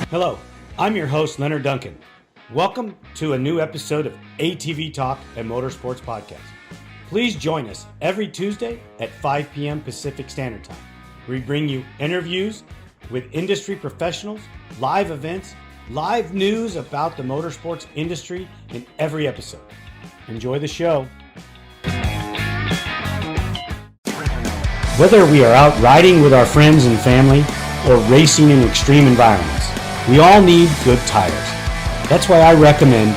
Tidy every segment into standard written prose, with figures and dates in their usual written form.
Hello, I'm your host, Leonard Duncan. Welcome to a new episode of ATV-TALK and Motorsports Podcast. Please join us every Tuesday at 5 p.m. Pacific Standard Time. We bring you interviews with industry professionals, live events, live news about the motorsports industry in every episode. Enjoy the show. Whether we are out riding with our friends and family or racing in extreme environments, we all need good tires. That's why I recommend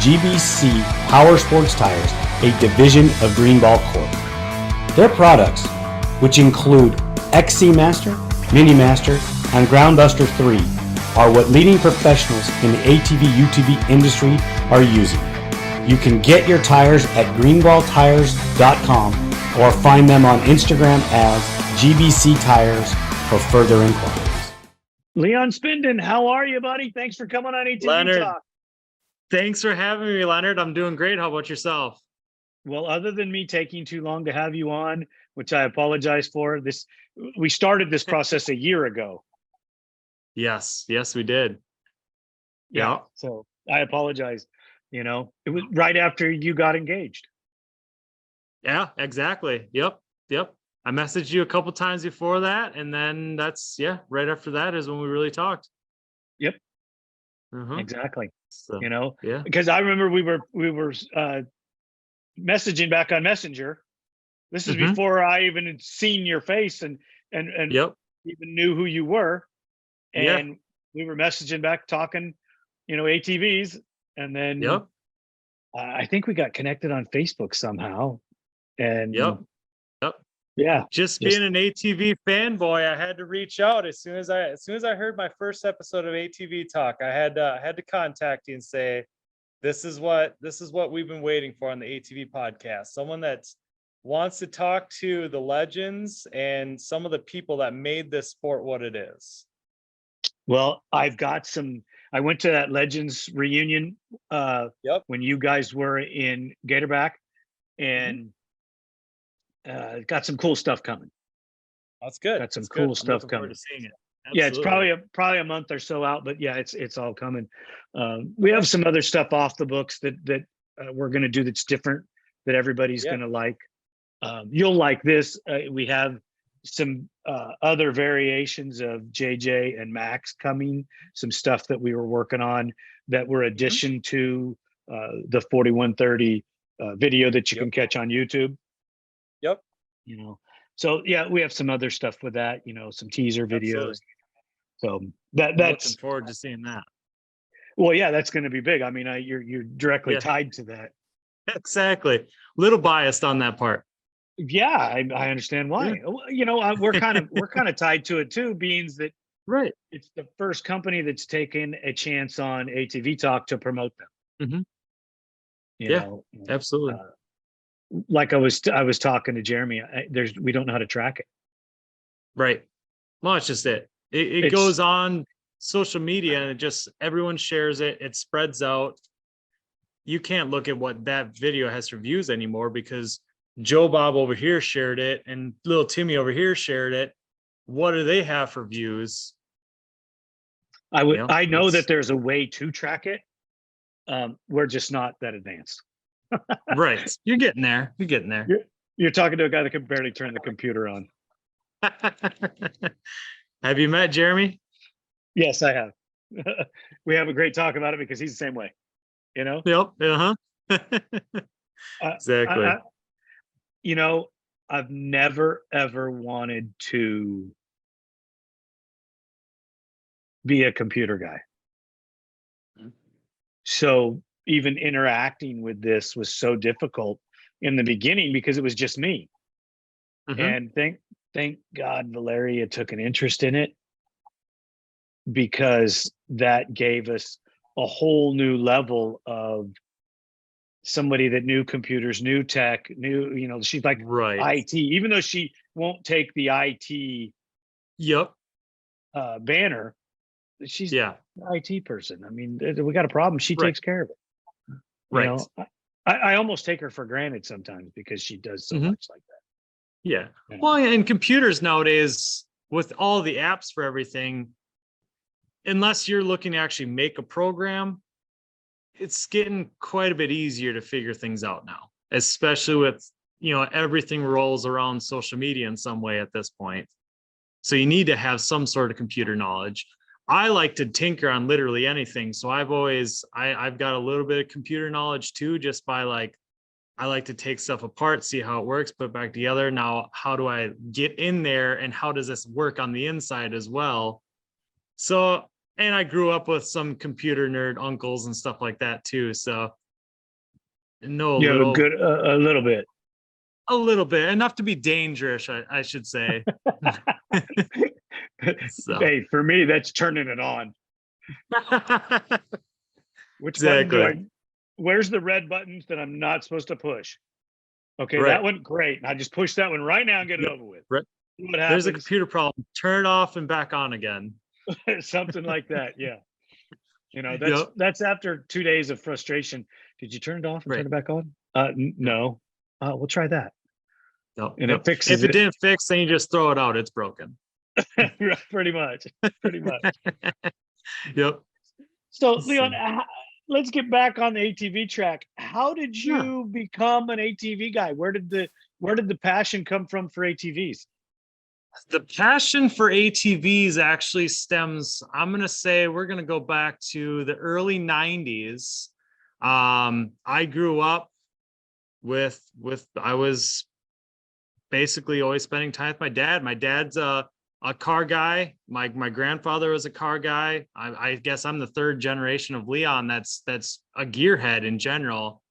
GBC Power Sports Tires, a division of Greenball Corp. Their products, which include XC Master, Mini Master, and Groundbuster 3, are what leading professionals in the ATV-UTV industry are using. You can get your tires at greenballtires.com or find them on Instagram as GBC Tires for further inquiries. Leon Spinden, how are you, buddy? Thanks for coming on ATV Leonard, Talk. thanks for having me, Leonard. I'm doing great. How about yourself? Well, other than me taking too long to have you on, which I apologize for, we started this process a year ago. Yes, we did. Yeah. So I apologize. You know, it was right after you got engaged. Yeah, exactly. Yep. I messaged you a couple times before that, and then right after that is when we really talked. Yep. Uh-huh. Exactly. So, you know, yeah. Because I remember we were messaging back on Messenger. This is before I even had seen your face and Yep. even knew who you were. And we were messaging back, talking, ATVs, and then I think we got connected on Facebook somehow. And yeah, just being an ATV fanboy, I had to reach out as soon as I heard my first episode of ATV Talk. I had to contact you and say, this is what we've been waiting for on the ATV podcast. Someone that wants to talk to the legends and some of the people that made this sport what it is. Well, I went to that Legends reunion when you guys were in Gatorback, and got some cool stuff coming. That's good. Got some cool stuff coming. To seeing it. Yeah, it's probably a month or so out, but yeah, it's all coming. We have some other stuff off the books that we're going to do that's different, that everybody's going to like. You'll like this. We have some other variations of JJ and Max coming, some stuff that we were working on that were addition to the 4130 video that you can catch on YouTube. Yep. So yeah, we have some other stuff with that, some teaser videos. Absolutely. So that's looking forward to seeing that. Well, yeah, that's going to be big. I mean, you're directly tied to that. Exactly. Little biased on that part. Yeah, I understand why. Yeah. We're kind of tied to it too, being that it's the first company that's taken a chance on ATV Talk to promote them. Absolutely. Like I was talking to Jeremy, we don't know how to track it. Right. Well, it's just it goes on social media and everyone shares it. It spreads out. You can't look at what that video has for views anymore because Joe Bob over here shared it and little Timmy over here shared it. What do they have for views? I know that there's a way to track it. We're just not that advanced. Right. You're getting there. You're talking to a guy that can barely turn the computer on. Have you met Jeremy? Yes, I have. We have a great talk about it because he's the same way. Yep. Exactly. I've never ever wanted to be a computer guy. So even interacting with this was so difficult in the beginning because it was just me. And thank God Valeria took an interest in it, because that gave us a whole new level of somebody that knew computers, knew tech, she's like IT, even though she won't take the IT banner, she's an IT person. I mean, we got a problem, she takes care of it. I almost take her for granted sometimes because she does so much like that. Yeah. Well, and computers nowadays, with all the apps for everything, unless you're looking to actually make a program, it's getting quite a bit easier to figure things out now, especially with, everything rolls around social media in some way at this point. So you need to have some sort of computer knowledge. I like to tinker on literally anything. So I've got a little bit of computer knowledge too, just by I like to take stuff apart, see how it works, put it back together. Now, how do I get in there and how does this work on the inside as well? So, and I grew up with some computer nerd uncles and stuff like that too. So know Yeah, a little bit. a little bit, enough to be dangerous, I should say. So. Hey, for me, that's turning it on. Which exactly. button where's the red buttons that I'm not supposed to push? Okay, right. That one, great. I just push that one right now and get it over with. Right. What There's a computer problem. Turn it off and back on again. Something like that, yeah. That's after 2 days of frustration. Did you turn it off and turn it back on? No. We'll try that. No. And it fixes if it didn't fix, then you just throw it out. It's broken. Pretty much. Yep. So Leon, let's get back on the ATV track. How did you become an ATV guy? Where did the passion come from for ATVs? The passion for ATVs actually stems, I'm going to say we're going to go back to the early 90s. I grew up with I was basically always spending time with my dad. My dad's a car guy. My grandfather was a car guy. I guess I'm the third generation of Leon that's a gearhead in general.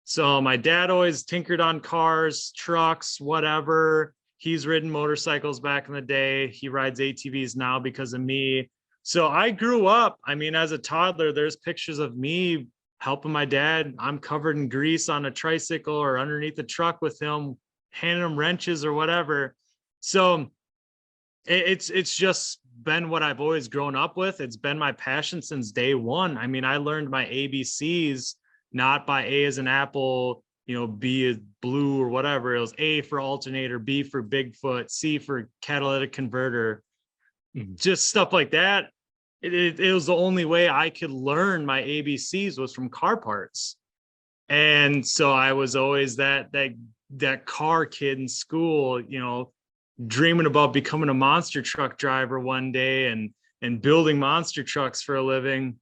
So my dad always tinkered on cars, trucks, whatever. He's ridden motorcycles back in the day. He rides ATVs now because of me. So I grew up, as a toddler, there's pictures of me helping my dad. I'm covered in grease on a tricycle or underneath the truck with him, handing him wrenches or whatever. So it's just been what I've always grown up with. It's been my passion since day one. I learned my ABCs, not by A as an apple, B is blue or whatever. It was A for alternator, B for Bigfoot, C for catalytic converter, just stuff like that. It was the only way I could learn my ABCs was from car parts. And so I was always that car kid in school, dreaming about becoming a monster truck driver one day and building monster trucks for a living.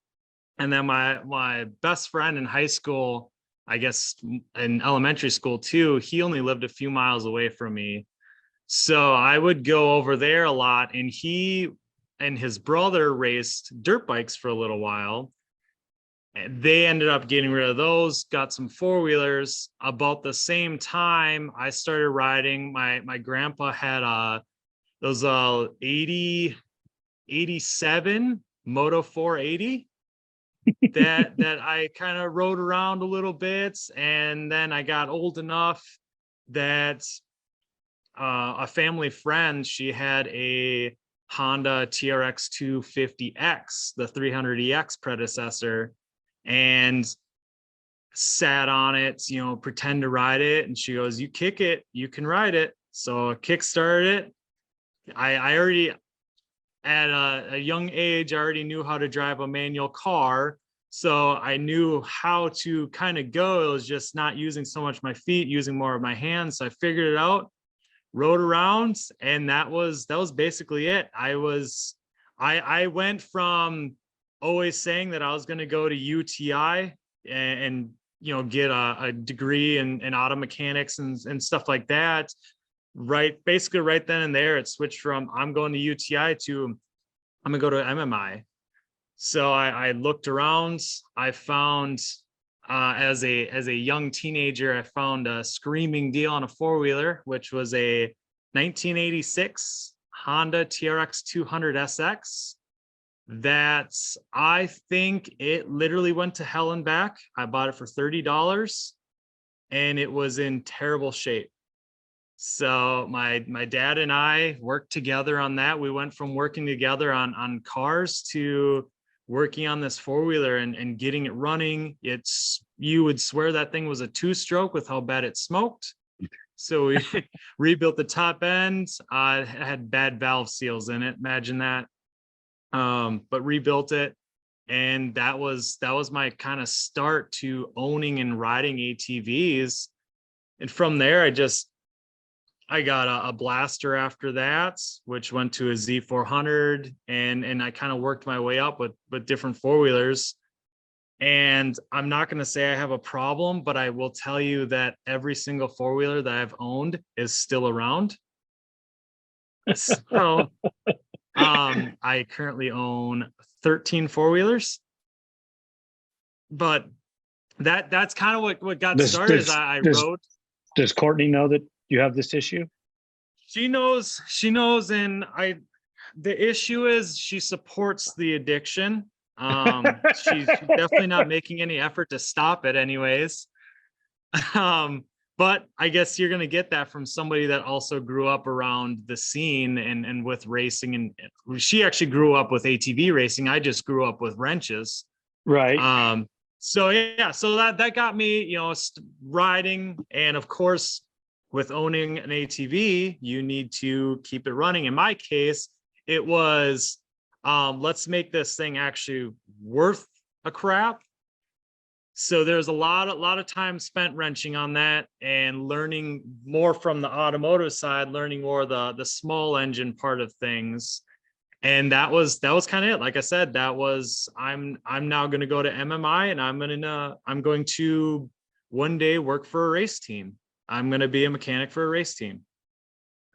And then my best friend in high school, I guess in elementary school too, he only lived a few miles away from me. So I would go over there a lot, and he and his brother raced dirt bikes for a little while. And they ended up getting rid of those, got some four-wheelers. About the same time I started riding, my grandpa had those 87 Moto 480 that I kind of rode around a little bit. And then I got old enough that a family friend, she had a Honda TRX 250X, the 300EX predecessor, and sat on it, pretend to ride it. And she goes, "You kick it, you can ride it." So I kickstarted it. I already, at a young age, I already knew how to drive a manual car. So I knew how to kind of go. It was just not using so much my feet, using more of my hands. So I figured it out, rode around, and that was basically it. I went from always saying that I was going to go to UTI and get a degree in auto mechanics and stuff like that. Basically right then and there, it switched from I'm going to UTI to I'm gonna go to MMI. So I looked around. I found as a young teenager, I found a screaming deal on a four-wheeler, which was a 1986 Honda TRX 200 SX. That I think it literally went to hell and back. I bought it for $30 and it was in terrible shape. So my dad and I worked together on that. We went from working together on cars to working on this four-wheeler and getting it running. You would swear that thing was a two-stroke with how bad it smoked. So we rebuilt the top end. It had bad valve seals in it. Imagine that. but rebuilt it. And that was my kind of start to owning and riding ATVs. And from there, I got a blaster after that, which went to a Z400, and I kind of worked my way up with different four-wheelers. And I'm not going to say I have a problem, but I will tell you that every single four-wheeler that I've owned is still around. So I currently own 13 four-wheelers, but that's kind of what got started. Is I rode. Does Courtney know that you have this issue? She knows, and the issue is she supports the addiction. She's definitely not making any effort to stop it anyways. But I guess you're going to get that from somebody that also grew up around the scene and with racing. And she actually grew up with ATV racing. I just grew up with wrenches. Right. So yeah, so that got me, riding. And of course, with owning an ATV, you need to keep it running. In my case, it was, let's make this thing actually worth a crap. So there's a lot of time spent wrenching on that and learning more from the automotive side, learning more the small engine part of things. And that was kind of it. Like I said, I'm now going to go to MMI, and I'm going to one day work for a race team. I'm going to be a mechanic for a race team.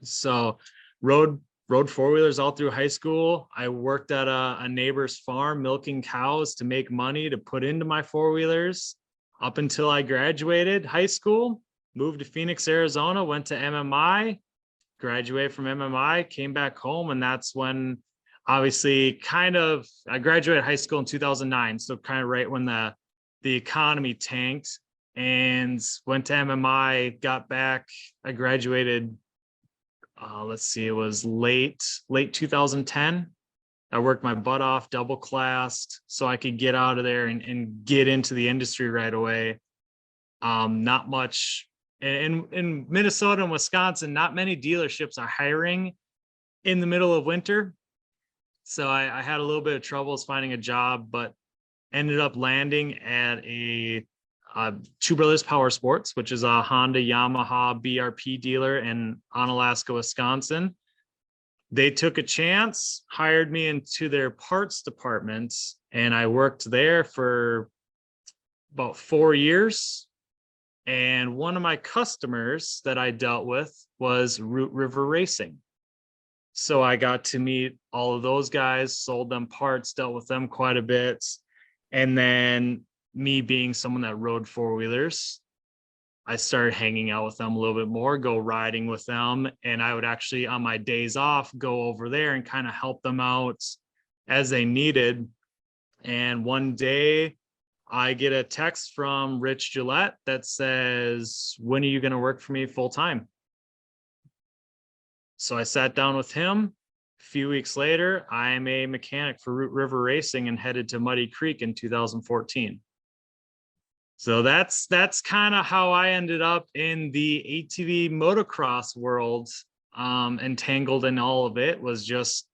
So rode four-wheelers all through high school. I worked at a neighbor's farm milking cows to make money to put into my four-wheelers up until I graduated high school, moved to Phoenix, Arizona, went to MMI, graduated from MMI, came back home. And that's when obviously I graduated high school in 2009. So kind of right when the economy tanked, and went to MMI, got back. I graduated, it was late 2010. I worked my butt off, double classed, so I could get out of there and get into the industry right away. Not much in Minnesota and Wisconsin, not many dealerships are hiring in the middle of winter. So I had a little bit of troubles finding a job, but ended up landing at Two Brothers Power Sports, which is a Honda Yamaha BRP dealer in Onalaska, Wisconsin. They took a chance, hired me into their parts department, and I worked there for about 4 years. And one of my customers that I dealt with was Root River Racing. So I got to meet all of those guys, sold them parts, dealt with them quite a bit. And then me being someone that rode four-wheelers, I started hanging out with them a little bit more, go riding with them. And I would actually, on my days off, go over there and kind of help them out as they needed. And one day I get a text from Rich Gillette that says, "When are you going to work for me full time?" So I sat down with him. A few weeks later, I'm a mechanic for Root River Racing and headed to Muddy Creek in 2014. So that's kind of how I ended up in the ATV motocross world. Entangled in all of it was just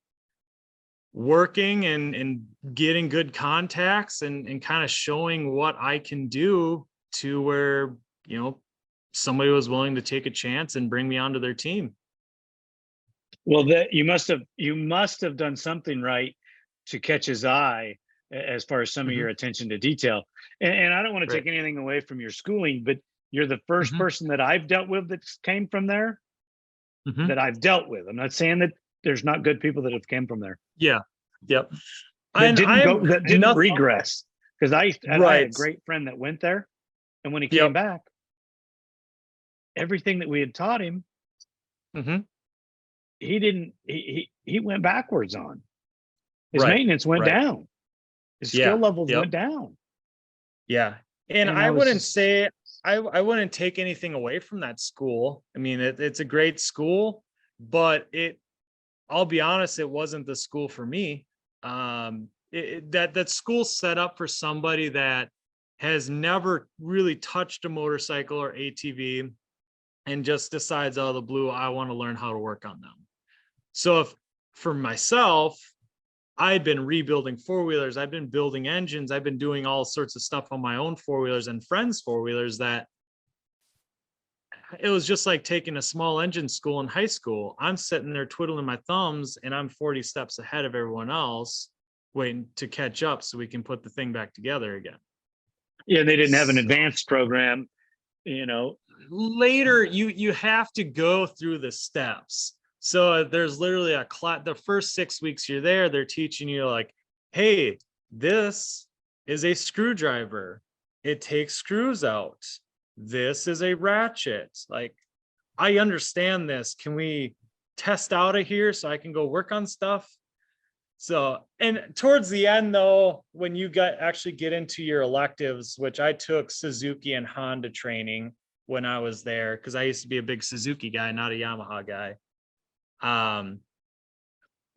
working and getting good contacts and kind of showing what I can do to where, somebody was willing to take a chance and bring me onto their team. Well, you must have done something right to catch his eye as far as some of your attention to detail. And I don't want to take anything away from your schooling, but you're the first person that I've dealt with that came from there, that I've dealt with. I'm not saying that there's not good people that have come from there. Yeah. Yep. That didn't regress. Because I had a great friend that went there, and when he came back, everything that we had taught him, he went backwards on. His maintenance went down. His skill levels went down. Yeah. And I wouldn't say I wouldn't take anything away from that school. I mean, it's a great school, but I'll be honest, it wasn't the school for me. That school's set up for somebody that has never really touched a motorcycle or ATV and just decides out of the blue, I want to learn how to work on them. So for myself, I'd been rebuilding four-wheelers, I've been building engines, I've been doing all sorts of stuff on my own four-wheelers and friends' four-wheelers, that it was just like taking a small engine school in high school. I'm sitting there twiddling my thumbs and I'm 40 steps ahead of everyone else, waiting to catch up so we can put the thing back together again. Yeah, they didn't have an So advanced program, you know. later, you have to go through the steps. So there's literally a class. The first 6 weeks you're there, they're teaching you like, hey, this is a screwdriver. It takes screws out. This is a ratchet. Like, I understand this. Can we test out of here so I can go work on stuff? So, and towards the end though, when you actually get into your electives, which I took Suzuki and Honda training when I was there, because I used to be a big Suzuki guy, not a Yamaha guy.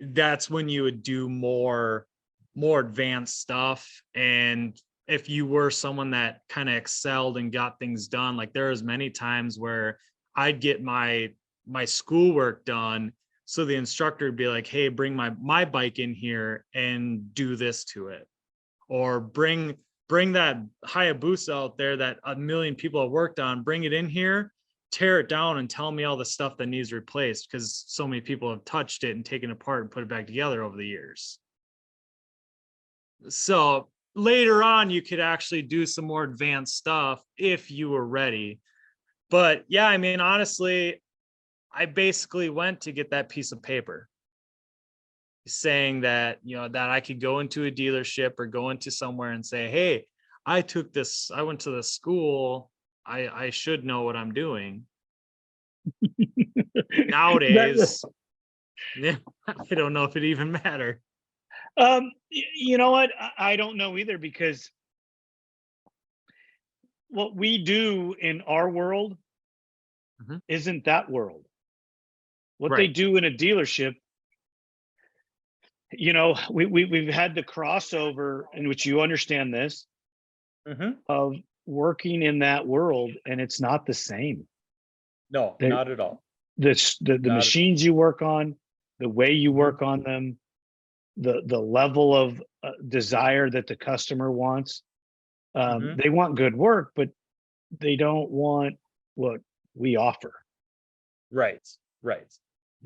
That's when you would do more advanced stuff. And if you were someone that kind of excelled and got things done, like there was many times where I'd get my schoolwork done, so the instructor would be like, hey, bring my bike in here and do this to it, or bring that Hayabusa out there that a million people have worked on, bring it in here, tear it down and tell me all the stuff that needs replaced, because so many people have touched it and taken it apart and put it back together over the years. So later on, you could actually do some more advanced stuff if you were ready. But yeah, I mean, honestly, I basically went to get that piece of paper saying that, that I could go into a dealership or go into somewhere and say, hey, I went to the school. I should know what I'm doing. Nowadays, yeah, I don't know if it even mattered. You know what? I don't know either, because what we do in our world isn't that world. What they do in a dealership, we've had the crossover in which you understand this of working in that world, and it's not the same. No, not at all. The machines you work on, the way you work on them, the level of desire that the customer wants. They want good work, but they don't want what we offer. Right.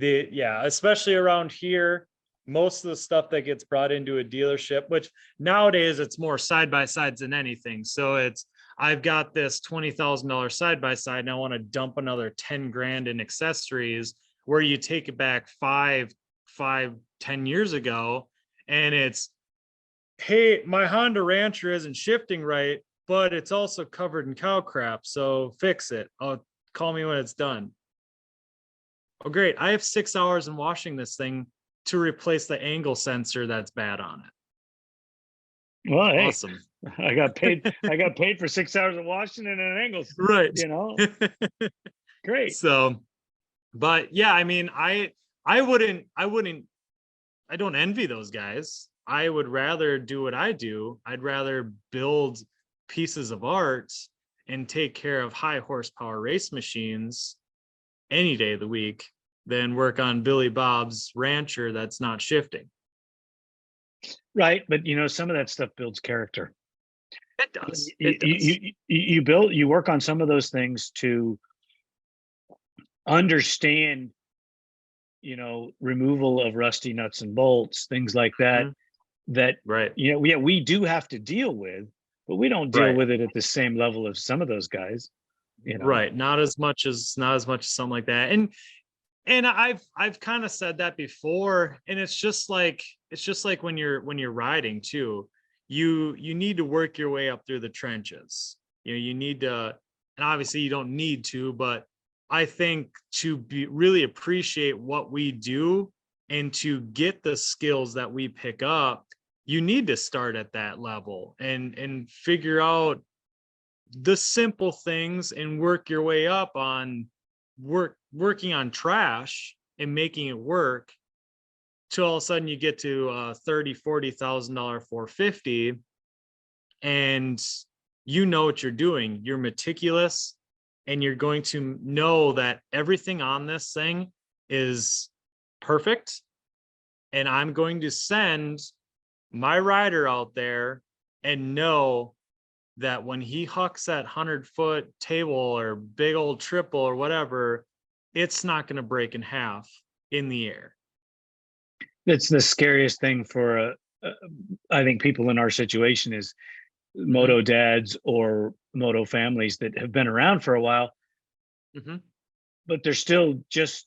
Especially around here, most of the stuff that gets brought into a dealership, which nowadays it's more side by sides than anything. So I've got this $20,000 side by side and I want to dump another 10 grand in accessories, where you take it back 10 years ago, and it's, hey, my Honda Rancher isn't shifting right, but it's also covered in cow crap, so fix it. Call me when it's done. Oh, great. I have 6 hours in washing this thing to replace the angle sensor that's bad on it. Well, hey, awesome. I got paid for 6 hours of washing and an angle. Right. Great. So, but yeah, I mean, I don't envy those guys. I would rather do what I do. I'd rather build pieces of art and take care of high horsepower race machines any day of the week than work on Billy Bob's Rancher that's not shifting. Right, but some of that stuff builds character. It does. You work on some of those things to understand, removal of rusty nuts and bolts, things like that. Right. We do have to deal with, but we don't deal with it at the same level as some of those guys. Right. Not as much as something like that. And I've kind of said that before, and it's just like when you're riding too, you need to work your way up through the trenches. You need to, and obviously you don't need to, but I think to really appreciate what we do and to get the skills that we pick up, you need to start at that level and figure out the simple things and work your way up on working on trash and making it work, till all of a sudden you get to $30,000-$40,000 450, and you know what you're doing. You're meticulous, and you're going to know that everything on this thing is perfect, and I'm going to send my rider out there and know that when he hucks that 100-foot table or big old triple or whatever, it's not going to break in half in the air. It's the scariest thing for I think people in our situation is moto dads or moto families that have been around for a while, but they're still just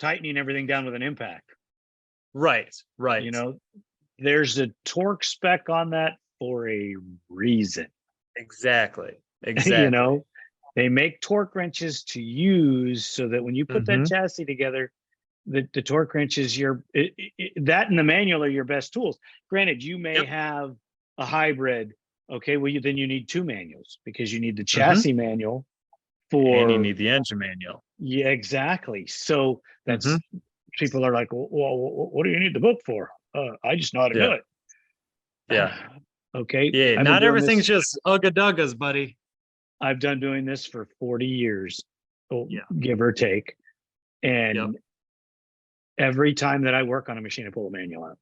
tightening everything down with an impact. Right. You know, there's a torque spec on that for a reason. Exactly. You know, they make torque wrenches to use so that when you put that chassis together, the torque wrenches, that and the manual are your best tools. Granted, you may have a hybrid. Okay, well, then you need 2 manuals because you need the chassis manual and you need the engine manual. Yeah, exactly. So that's people are like, well, what do you need the book for? I just know how to do it. Yeah. Okay. Yeah. Not everything's just ugga-duggas, buddy. I've done doing this for 40 years, give or take. And every time that I work on a machine, I pull a manual out.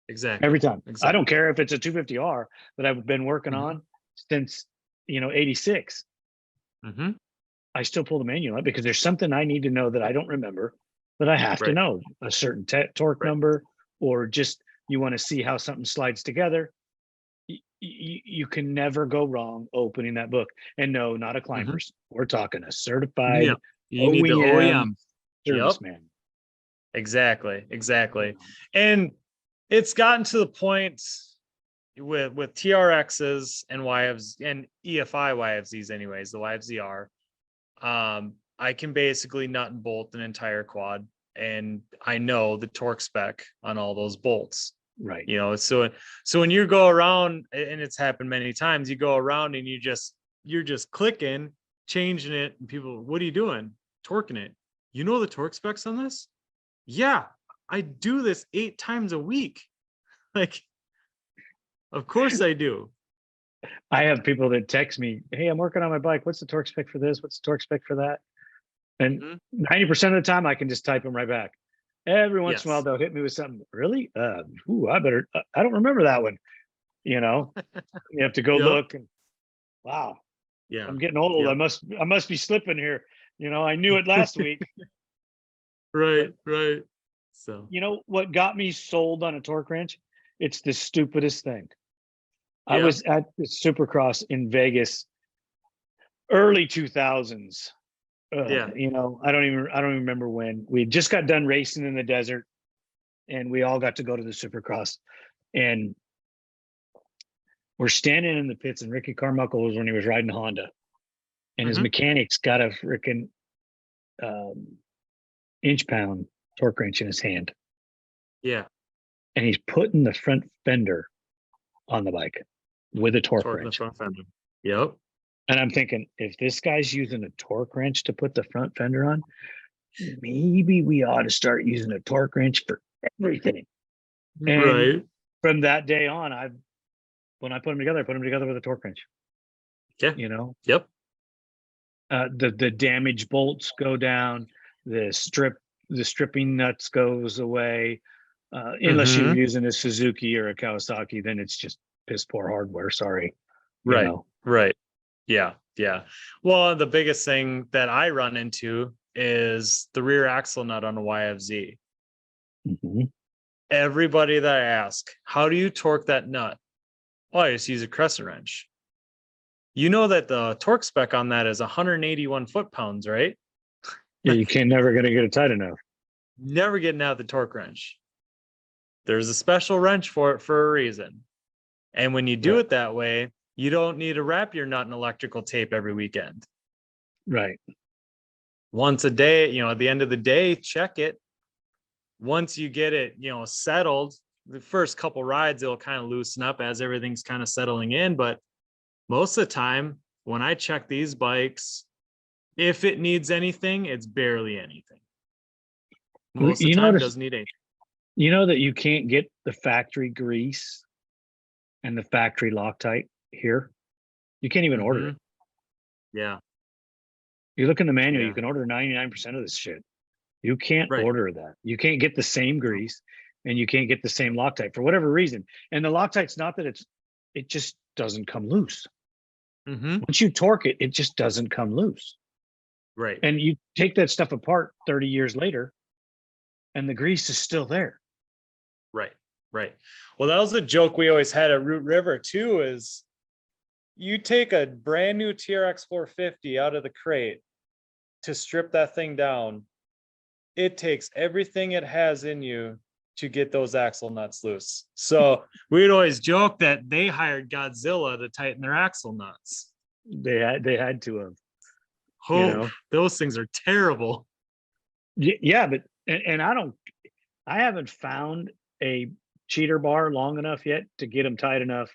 Exactly. Every time. I don't care if it's a 250R that I've been working on since, 86. I still pull the manual out because there's something I need to know that I don't remember, that I have to know, a certain torque number, or just you want to see how something slides together. You can never go wrong opening that book. And no, not a Climbers. We're talking a certified you need the OEM service man. Exactly. And it's gotten to the point with TRXs and YFs and EFI YFZs anyways, the YFZR. I can basically nut and bolt an entire quad, and I know the torque spec on all those bolts. Right. So when you go around, and it's happened many times, you go around and you're just clicking, changing it, and people, what are you doing? Torquing it. You know the torque specs on this? Yeah, I do this 8 times a week. Like, of course I do. I have people that text me, hey, I'm working on my bike. What's the torque spec for this? What's the torque spec for that? And 90% of the time I can just type them right back. Every once in a while they'll hit me with something. Really? I don't remember that one. You have to go look and wow. Yeah. I'm getting old. I must be slipping here. I knew it last week. Right. So what got me sold on a torque wrench? It's the stupidest thing. I was at the Supercross in Vegas, early 2000s. I don't even remember when. We just got done racing in the desert, and we all got to go to the Supercross. And we're standing in the pits, and Ricky Carmichael was when he was riding Honda, and his mechanics got a freaking inch-pound torque wrench in his hand. Yeah. And he's putting the front fender on the bike with a torque wrench. The front fender. Yep. And I'm thinking, if this guy's using a torque wrench to put the front fender on, maybe we ought to start using a torque wrench for everything. And from that day on, when I put them together, I put them together with a torque wrench. Yeah. Yep. The damaged bolts go down, the stripping nuts goes away. Unless you're using a Suzuki or a Kawasaki, then it's just piss poor hardware. Sorry. Right. Yeah. Well, the biggest thing that I run into is the rear axle nut on a YFZ. Everybody that I ask, how do you torque that nut? Oh, I just use a crescent wrench. You know that the torque spec on that is 181 foot-pounds, right? Yeah, you never gonna get it tight enough. Never getting out the torque wrench. There's a special wrench for it for a reason. And when you do it that way, you don't need to wrap your nut in electrical tape every weekend. Right. Once a day, at the end of the day, check it. Once you get it, settled, the first couple rides, it'll kind of loosen up as everything's kind of settling in. But most of the time, when I check these bikes, if it needs anything, it's barely anything. Most of the time, it doesn't need anything. You know that you can't get the factory grease and the factory Loctite here? You can't even order it. Yeah. You look in the manual, you can order 99% of this shit. You can't order that. You can't get the same grease. and you can't get the same Loctite for whatever reason. And the Loctite's not that it just doesn't come loose. Once you torque it, it just doesn't come loose. Right. And you take that stuff apart 30 years later, and the grease is still there. Right. Right. Well, that was a joke we always had at Root River too, is you take a brand new TRX 450 out of the crate to strip that thing down. It takes everything it has in you to get those axle nuts loose. So we'd always joke that they hired Godzilla to tighten their axle nuts. They had to have. Oh, You know? those things are terrible. Yeah, but I haven't found a cheater bar long enough yet to get them tight enough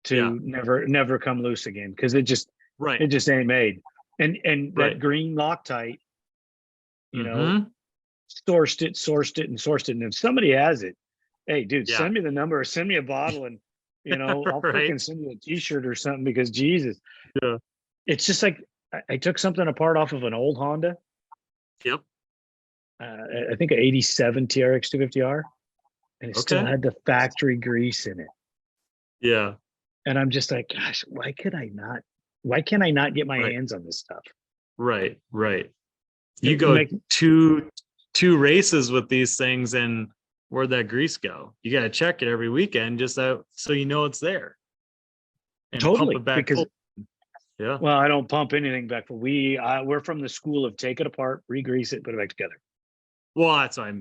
to never come loose again, because it just ain't made. And that green Loctite, you know, sourced it. And if somebody has it, hey dude, send me the number or send me a bottle, and you know, I'll freaking send you a t-shirt or something, because Jesus. Yeah. It's just like I took something apart off of an old Honda. Yep. I think an 87 TRX 250R, and it still had the factory grease in it. Yeah. And I'm just like, gosh, why can't I not get my hands on this stuff? Right. You go two races with these things, and where'd that grease go? You got to check it every weekend just so you know it's there. And totally, pump it back. Because yeah. Well, I don't pump anything back, but we're from the school of take it apart, re-grease it, put it back together. Well, that's why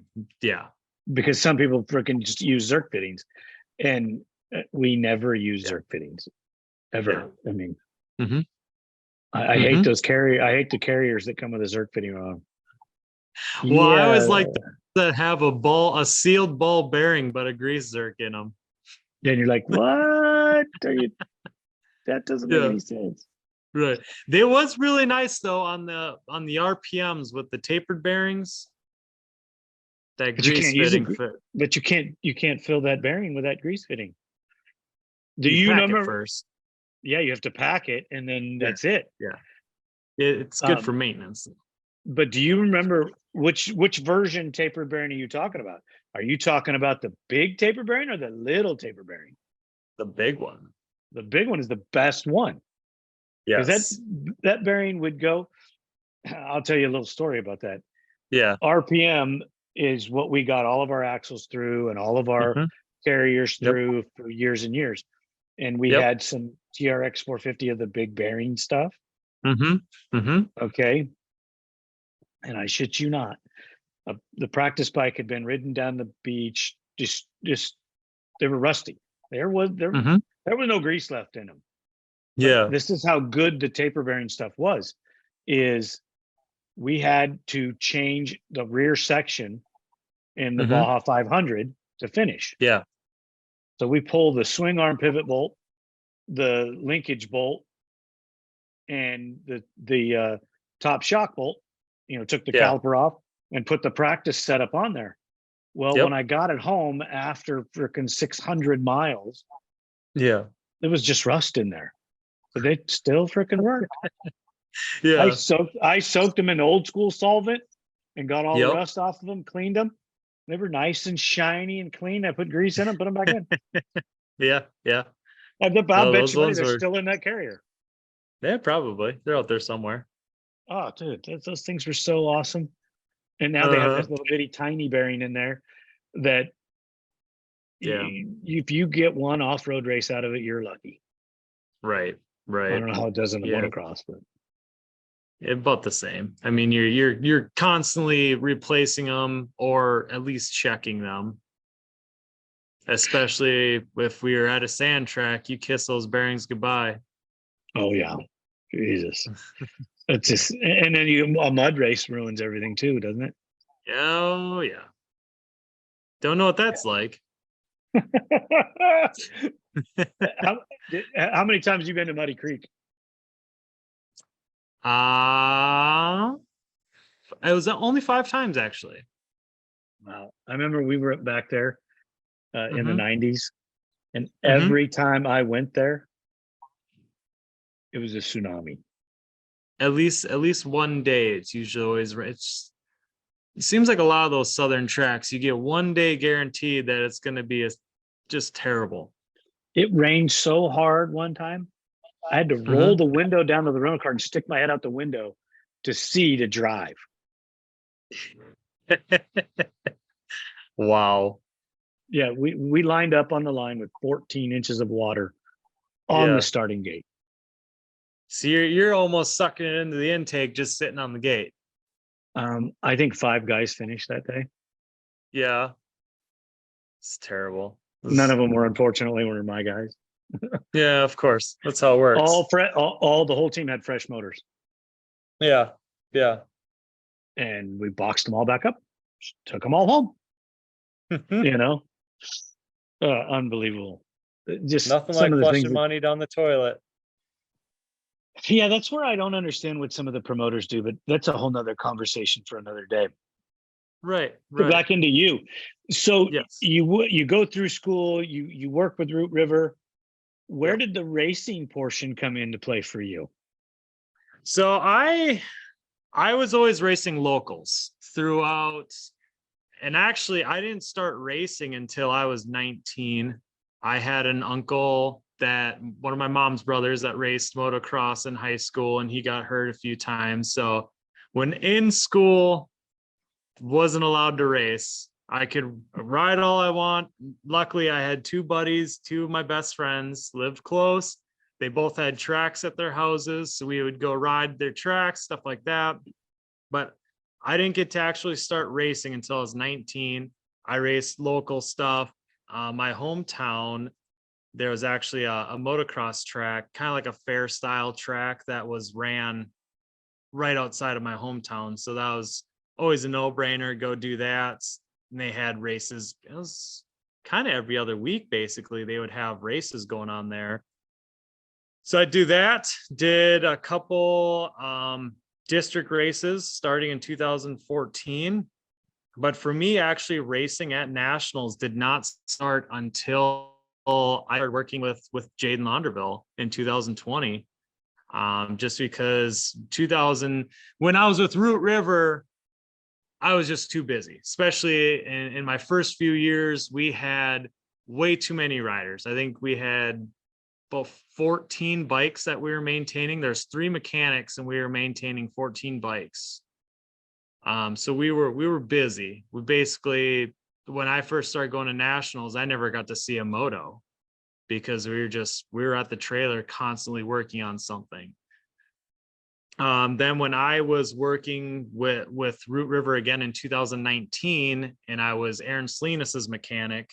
because some people freaking just use Zerk fittings, and we never use Zerk fittings ever. I mean, I hate those I hate the carriers that come with a Zerk fitting on. Well, I always like that have a sealed ball bearing, but a grease Zerk in them. Then you're like, what are you? That doesn't make any sense. Right. They was really nice though on the RPMs with the tapered bearings. That grease fitting fit. But you can't fill that bearing with that grease fitting. Do you remember first? Yeah, you have to pack it, and then that's it. Yeah. It's good for maintenance. But do you remember which version tapered bearing are you talking about? Are you talking about the big taper bearing or the little taper bearing? The big one. The big one is the best one. Yes. Because that bearing would go. I'll tell you a little story about that. Yeah. RPM is what we got all of our axles through and all of our carriers through for years and years. And we had some TRX 450 of the big bearing stuff. Okay. And I shit you not, the practice bike had been ridden down the beach. Just they were rusty. There was no grease left in them. But this is how good the taper bearing stuff was. Is we had to change the rear section in the Baja 500 to finish. Yeah. So we pull the swing arm pivot bolt, the linkage bolt, and the top shock bolt. You know, took the caliper off and put the practice setup on there. Well, when I got it home after freaking 600 miles, there was just rust in there, but they still freaking worked. I soaked them in old school solvent and got all the rust off of them, cleaned them. They were nice and shiny and clean. I put grease in them, put them back in. I bet you money they're still in that carrier. Yeah, probably. They're out there somewhere. Oh, dude, those things were so awesome. And now they have this little bitty tiny bearing in there that if you get one off-road race out of it, you're lucky. Right. I don't know how it does in the motocross, but about the same. I mean, you're constantly replacing them or at least checking them. Especially if we are at a sand track, you kiss those bearings goodbye. Oh yeah, Jesus. It's just, and then a mud race ruins everything too, doesn't it? Oh yeah. Don't know what that's like. How many times have you been to Muddy Creek? It was only 5 times actually. Wow. I remember we were back there in the 90s, and every time I went there, it was a tsunami. At least one day. It's usually always it seems like a lot of those southern tracks, you get 1 day guaranteed that it's going to be just terrible. It rained so hard one time, I had to roll the window down to the rental car and stick my head out the window to drive. Wow. Yeah, we lined up on the line with 14 inches of water on the starting gate. So you're almost sucking it into the intake just sitting on the gate. I think 5 guys finished that day. Yeah. It's terrible. None of them were, unfortunately, were my guys. Yeah, of course. That's how it works. All the whole team had fresh motors. Yeah. Yeah. And we boxed them all back up, took them all home. You know, unbelievable. Just nothing some like of the flushing things money down the toilet. Yeah, that's where I don't understand what some of the promoters do, but that's a whole nother conversation for another day. Right. Back into you. So yes. you go through school, you work with Root River. Where did the racing portion come into play for you? So I was always racing locals throughout. And actually, I didn't start racing until I was 19. I had an uncle that one of my mom's brothers that raced motocross in high school, and he got hurt a few times. So when in school, wasn't allowed to race. I could ride all I want. Luckily, I had 2 buddies, 2 of my best friends, lived close. They both had tracks at their houses, so we would go ride their tracks, stuff like that. But I didn't get to actually start racing until I was 19. I raced local stuff. My hometown, there was actually a motocross track, kind of like a fair style track that was ran right outside of my hometown. So that was always a no-brainer, go do that. And they had races. It was kind of every other week, basically. They would have races going on there. So I do that, did a couple district races starting in 2014. But for me, actually racing at nationals did not start until I started working with Jaden Launderville in 2020. Just because when I was with Root River, I was just too busy, especially in my first few years. We had way too many riders. I think we had about 14 bikes that we were maintaining. There's 3 mechanics and we were maintaining 14 bikes. So we were busy. We basically, when I first started going to nationals, I never got to see a moto because we were at the trailer constantly working on something. Then when I was working with Root River again in 2019, and I was Aaron Salinas' mechanic,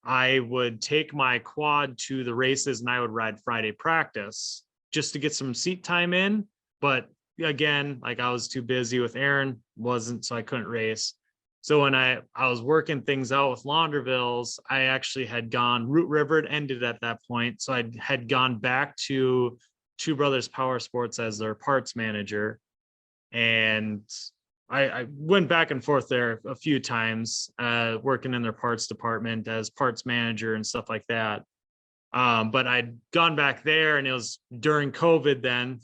I would take my quad to the races and I would ride Friday practice just to get some seat time in. But again, like I was too busy with Aaron, so I couldn't race. So when I was working things out with Launderville's, I actually had gone, Root River had ended at that point. So I had gone back to Two Brothers Power Sports as their parts manager. And I went back and forth there a few times, working in their parts department as parts manager and stuff like that. But I'd gone back there and it was during COVID then.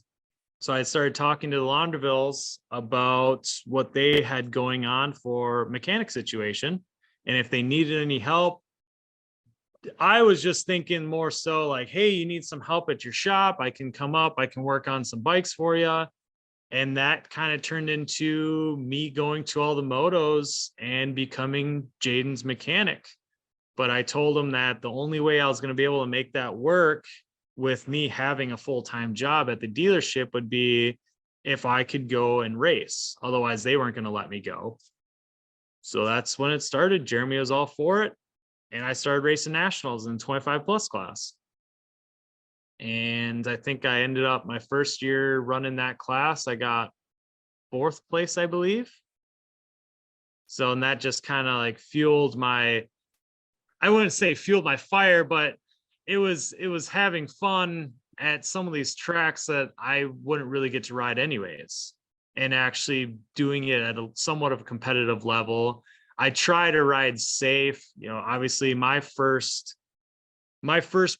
So I started talking to the Laundervilles about what they had going on for mechanic situation. And if they needed any help, I was just thinking more so like, hey, you need some help at your shop. I can come up, I can work on some bikes for you. And that kind of turned into me going to all the motos and becoming Jaden's mechanic. But I told him that the only way I was going to be able to make that work with me having a full-time job at the dealership would be if I could go and race. Otherwise, they weren't going to let me go. So that's when it started. Jeremy was all for it. And I started racing nationals in 25 plus class. And I think I ended up my first year running that class. I got 4th place, I believe. So, and that just kind of like fueled my, I wouldn't say fueled my fire, but it was having fun at some of these tracks that I wouldn't really get to ride anyways, and actually doing it at a somewhat of a competitive level. I try to ride safe. You know, obviously my first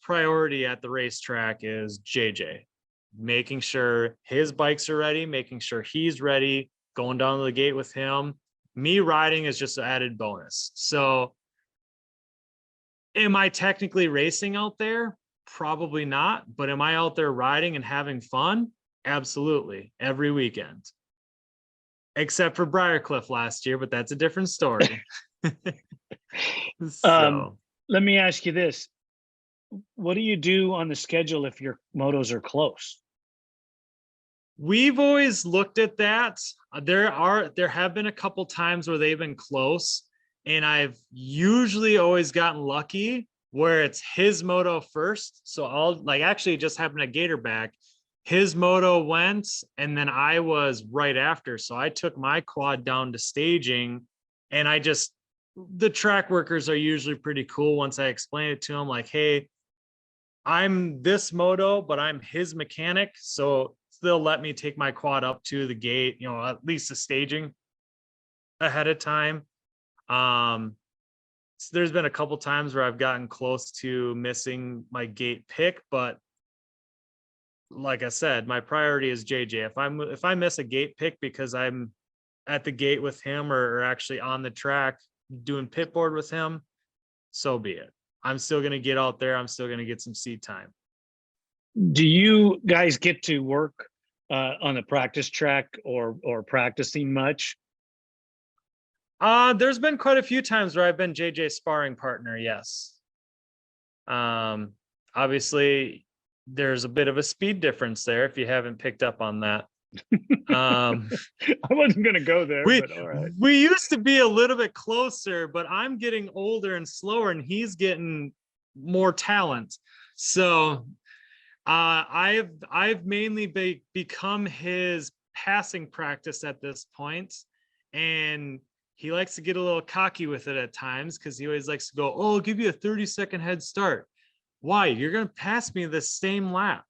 priority at the racetrack is JJ, making sure his bikes are ready, making sure he's ready, going down to the gate with him. Me riding is just an added bonus. So am I technically racing out there? Probably not. But am I out there riding and having fun? Absolutely. Every weekend. Except for Briarcliff last year, but that's a different story. So Let me ask you this. What do you do on the schedule if your motos are close? we've always looked at that. There have been a couple times where they've been close, and I've usually always gotten lucky where it's his moto first. So I'll like actually it just happened at Gatorback. His moto went, and then I was right after. So I took my quad down to staging, and the track workers are usually pretty cool once I explain it to them, like, hey, I'm this moto, but I'm his mechanic. So they'll let me take my quad up to the gate, at least the staging ahead of time. So there's been a couple times where I've gotten close to missing my gate pick, but like I said, my priority is JJ. If I miss a gate pick because I'm at the gate with him or actually on the track doing pit board with him, so be it. I'm still going to get out there. I'm still going to get some seat time. Do you guys get to work on the practice track or practicing much? There's been quite a few times where I've been JJ's sparring partner. Yes. Obviously there's a bit of a speed difference there if you haven't picked up on that. I wasn't going to go there, but all right. We used to be a little bit closer, but I'm getting older and slower and he's getting more talent. So I've mainly become his passing practice at this point, and he likes to get a little cocky with it at times because he always likes to go, "Oh, I'll give you a 30-second head start." Why? You're gonna pass me the same lap.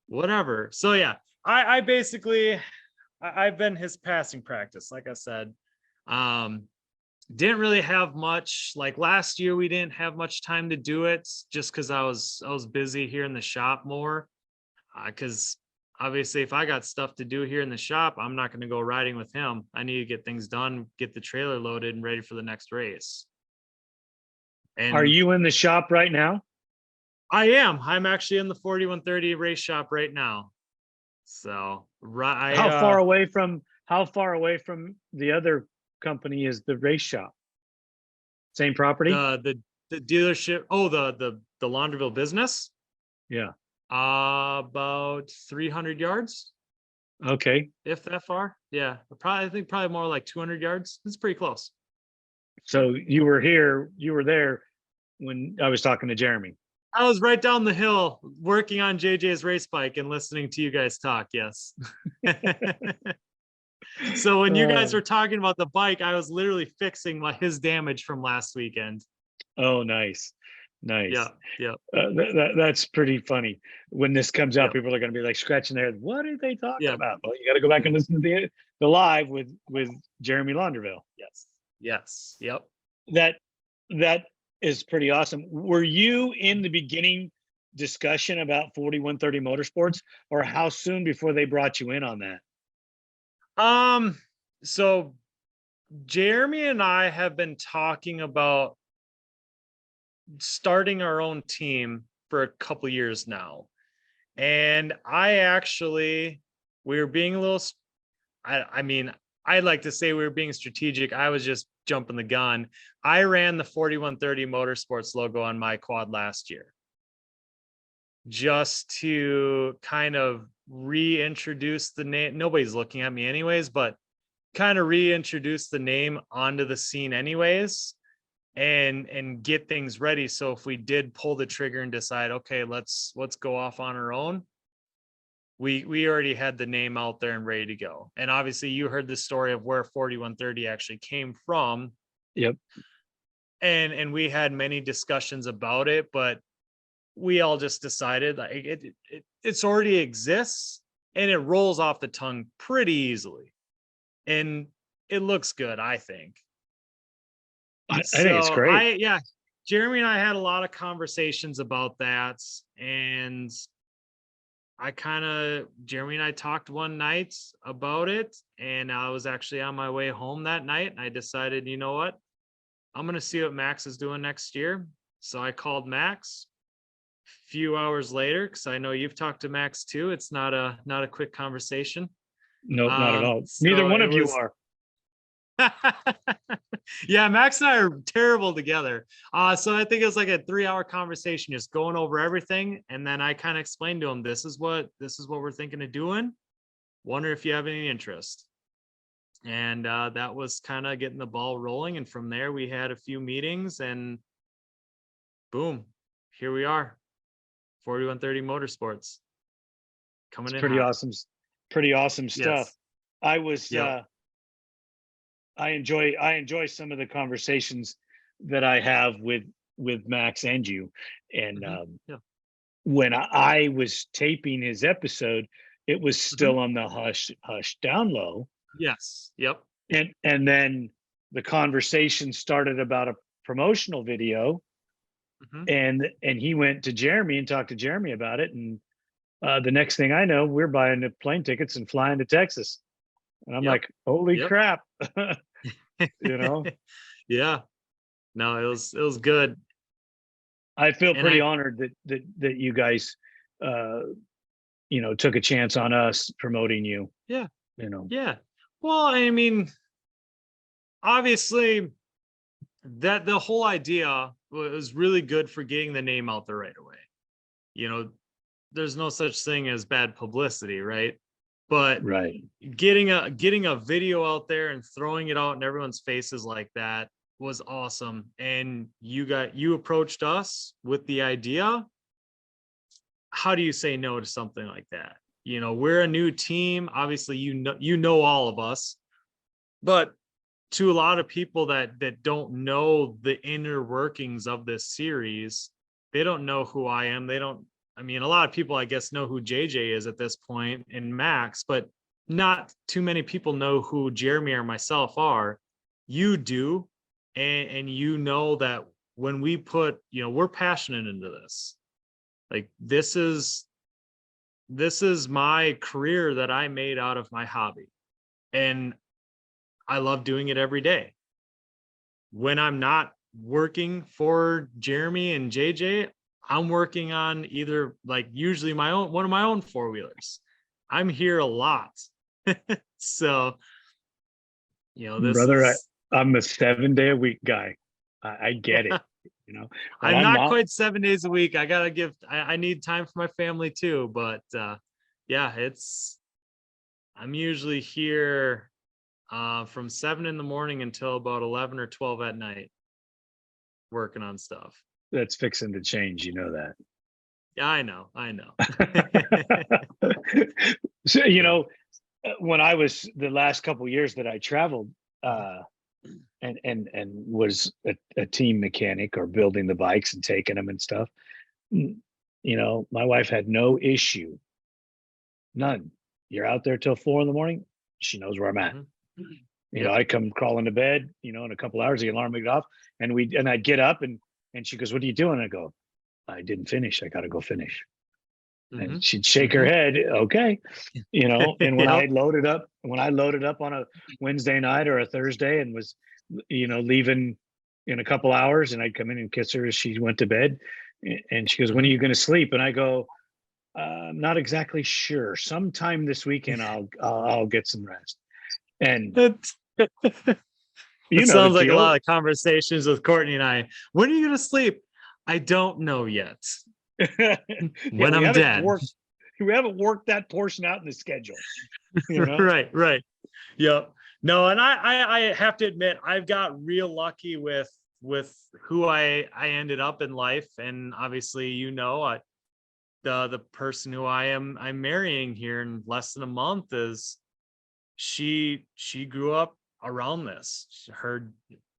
Whatever. So yeah, I've been his passing practice, like I said. Didn't really have much. Like last year, we didn't have much time to do it just because I was busy here in the shop more. Because obviously, if I got stuff to do here in the shop, I'm not going to go riding with him. I need to get things done, get the trailer loaded, and ready for the next race. And are you in the shop right now? I am. I'm actually in the 4130 race shop right now. So How far away from the other company is the race shop? Same property? The dealership. Oh, the Launderville business. Yeah. About 300 yards. Okay. If that far. Yeah. I think probably more like 200 yards. It's pretty close. So you were there when I was talking to Jeremy. I was right down the hill working on JJ's race bike and listening to you guys talk. Yes. So when you guys were talking about the bike, I was literally fixing his damage from last weekend. Oh, nice. Yeah. That's pretty funny. When this comes out, Yep. people are going to be like scratching their head. What are they talking Yeah. about? Well, you got to go back and listen to the live with Jeremy Launderville. Yes. Yep. That is pretty awesome. Were you in the beginning discussion about 4130 Motorsports, or how soon before they brought you in on that? So Jeremy and I have been talking about starting our own team for a couple years now. And we were being a little, I'd like to say we were being strategic. I was just jumping the gun. I ran the 4130 Motorsports logo on my quad last year, just to kind of reintroduce the name. Nobody's looking at me anyways, but kind of reintroduce the name onto the scene anyways, and get things ready. So if we did pull the trigger and decide, okay, let's go off on our own, we already had the name out there and ready to go. And obviously you heard the story of where 4130 actually came from. Yep. And we had many discussions about it, but we all just decided like it's already exists and it rolls off the tongue pretty easily. And it looks good, I think. I think it's great. Jeremy and I had a lot of conversations about that, and Jeremy and I talked one night about it, and I was actually on my way home that night, and I decided, you know what, I'm going to see what Max is doing next year. So I called Max a few hours later, because I know you've talked to Max too. It's not a quick conversation. Nope, not at all. Neither So one it of you was, are. yeah, Max and I are terrible together. So I think it was like a 3-hour conversation, just going over everything. And then I kind of explained to him, this is what we're thinking of doing. Wonder if you have any interest. And that was kind of getting the ball rolling. And from there, we had a few meetings, and boom, here we are. 4130 Motorsports coming in Pretty hot. awesome. Pretty awesome stuff. Yes. I was, Yep. I enjoy some of the conversations that I have with Max and you. And Yeah. when I was taping his episode, it was still on the hush down low. Yes. Yep. And then the conversation started about a promotional video, and he went to Jeremy and talked to Jeremy about it. And the next thing I know, we're buying the plane tickets and flying to Texas. And I'm like, holy crap. You know? Yeah. No, it was good. I feel pretty honored that you guys took a chance on us promoting you. Yeah. Yeah. Well, I mean, obviously that the whole idea was really good for getting the name out there right away. There's no such thing as bad publicity, right? But getting a video out there and throwing it out in everyone's faces like that was awesome. And you approached us with the idea. How do you say no to something like that? We're a new team. Obviously, you know all of us, but to a lot of people that don't know the inner workings of this series, they don't know who I am. A lot of people, I guess, know who JJ is at this point and Max, but not too many people know who Jeremy or myself are. You do. And you know that when we put, we're passionate into this. Like, this is my career that I made out of my hobby. And I love doing it every day. When I'm not working for Jeremy and JJ, I'm working on either, like, usually one of my own 4-wheelers. I'm here a lot. So, this brother, is... I'm a 7-day-a-week guy. I get it. I'm not quite 7 days a week. I need time for my family too. But yeah, I'm usually here from 7 in the morning until about 11 or 12 at night, working on stuff. That's fixing to change. You know that. Yeah, I know. So, when I was the last couple of years that I traveled and was a team mechanic or building the bikes and taking them and stuff, my wife had no issue. None. You're out there till 4 a.m. She knows where I'm at. I come crawling to bed, in a couple hours, the alarm would get off, and I'd get up and she goes, "What are you doing?" I go, "I didn't finish. I got to go finish." And she'd shake her head, okay. And when I loaded up on a Wednesday night or a Thursday and was, leaving in a couple hours, and I'd come in and kiss her as she went to bed. And she goes, "When are you going to sleep?" And I go, "I'm not exactly sure. Sometime this weekend, I'll get some rest." And it sounds like a lot of conversations with Courtney and I. When are you going to sleep? I don't know yet. When I'm dead. We haven't worked that portion out in the schedule. Right. Yep. No, and I have to admit, I've got real lucky with who I ended up in life. And obviously, the person who I'm marrying here in less than a month is she grew up around this.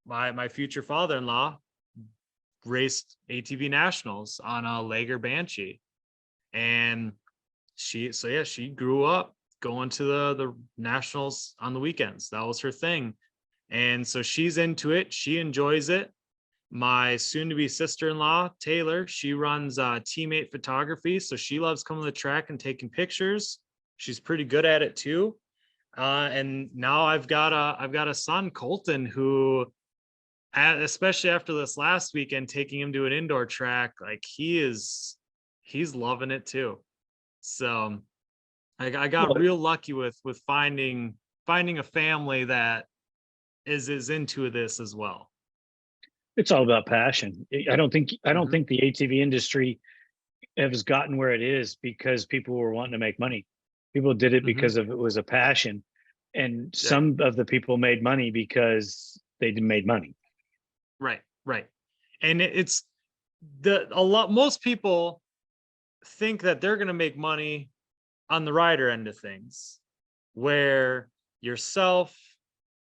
My future father-in-law raced ATV nationals on a Lager Banshee, and she grew up going to the nationals on the weekends. That was her thing. And so she's into it. She enjoys it. My soon-to-be sister-in-law, Taylor, she runs Teammate Photography. So she loves coming to the track and taking pictures. She's pretty good at it too. And now I've got a son, Colton, who, especially after this last weekend, taking him to an indoor track, like he's loving it too. So I got real lucky with finding a family that is into this as well. It's all about passion. I don't think the Mm-hmm. ATV industry has gotten where it is because people were wanting to make money. People did it Mm-hmm. because it was a passion, and Yeah. some of the people made money because they made money. Right. And it's most people think that they're going to make money on the rider end of things, where yourself,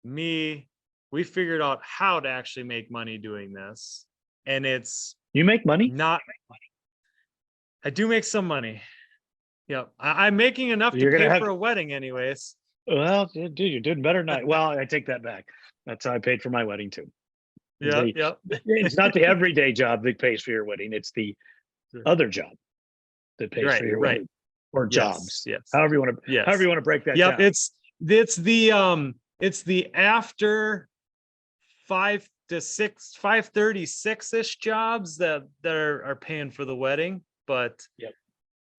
me, we figured out how to actually make money doing this. And it's You make money? not, I do make some money. Yep. I'm making enough to You're gonna pay have for a wedding anyways. well, dude, you're doing better than I. Well, I take that back. That's how I paid for my wedding too. Yep. Yep. It's not the everyday job that pays for your wedding. It's the other job that pays for your Right. wedding, or Yes. jobs. Yes. However you want to, however Yes. you want to break that Yep. down. It's the after 5:30, 6-ish jobs that are paying for the wedding. But Yep.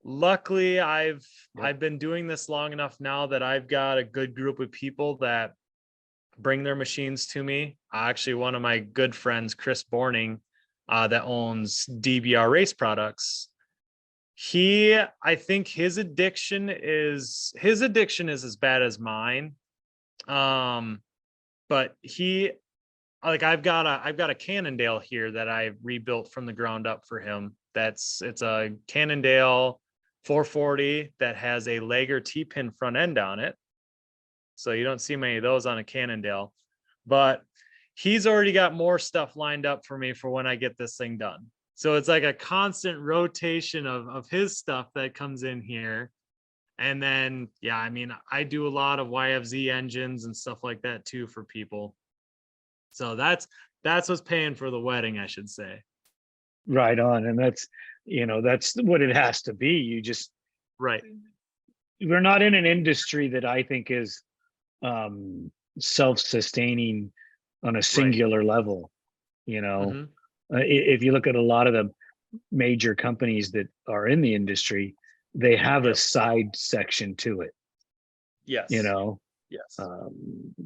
luckily I've Yep. been doing this long enough now that I've got a good group of people that bring their machines to me. Actually, one of my good friends, Chris Borning, that owns DBR Race Products, I think his addiction is as bad as mine. But I've got a Cannondale here that I rebuilt from the ground up for him. It's a Cannondale 440 that has a Lager T-pin front end on it. So you don't see many of those on a Cannondale, but he's already got more stuff lined up for me for when I get this thing done. So it's like a constant rotation of his stuff that comes in here. And then, yeah, I mean, I do a lot of YFZ engines and stuff like that too for people. So that's what's paying for the wedding, I should say. Right on. And that's what it has to be. Right. We're not in an industry that I think is self-sustaining on a singular level. Mm-hmm. If you look at a lot of the major companies that are in the industry, they have a side section to it. Yes. Yes.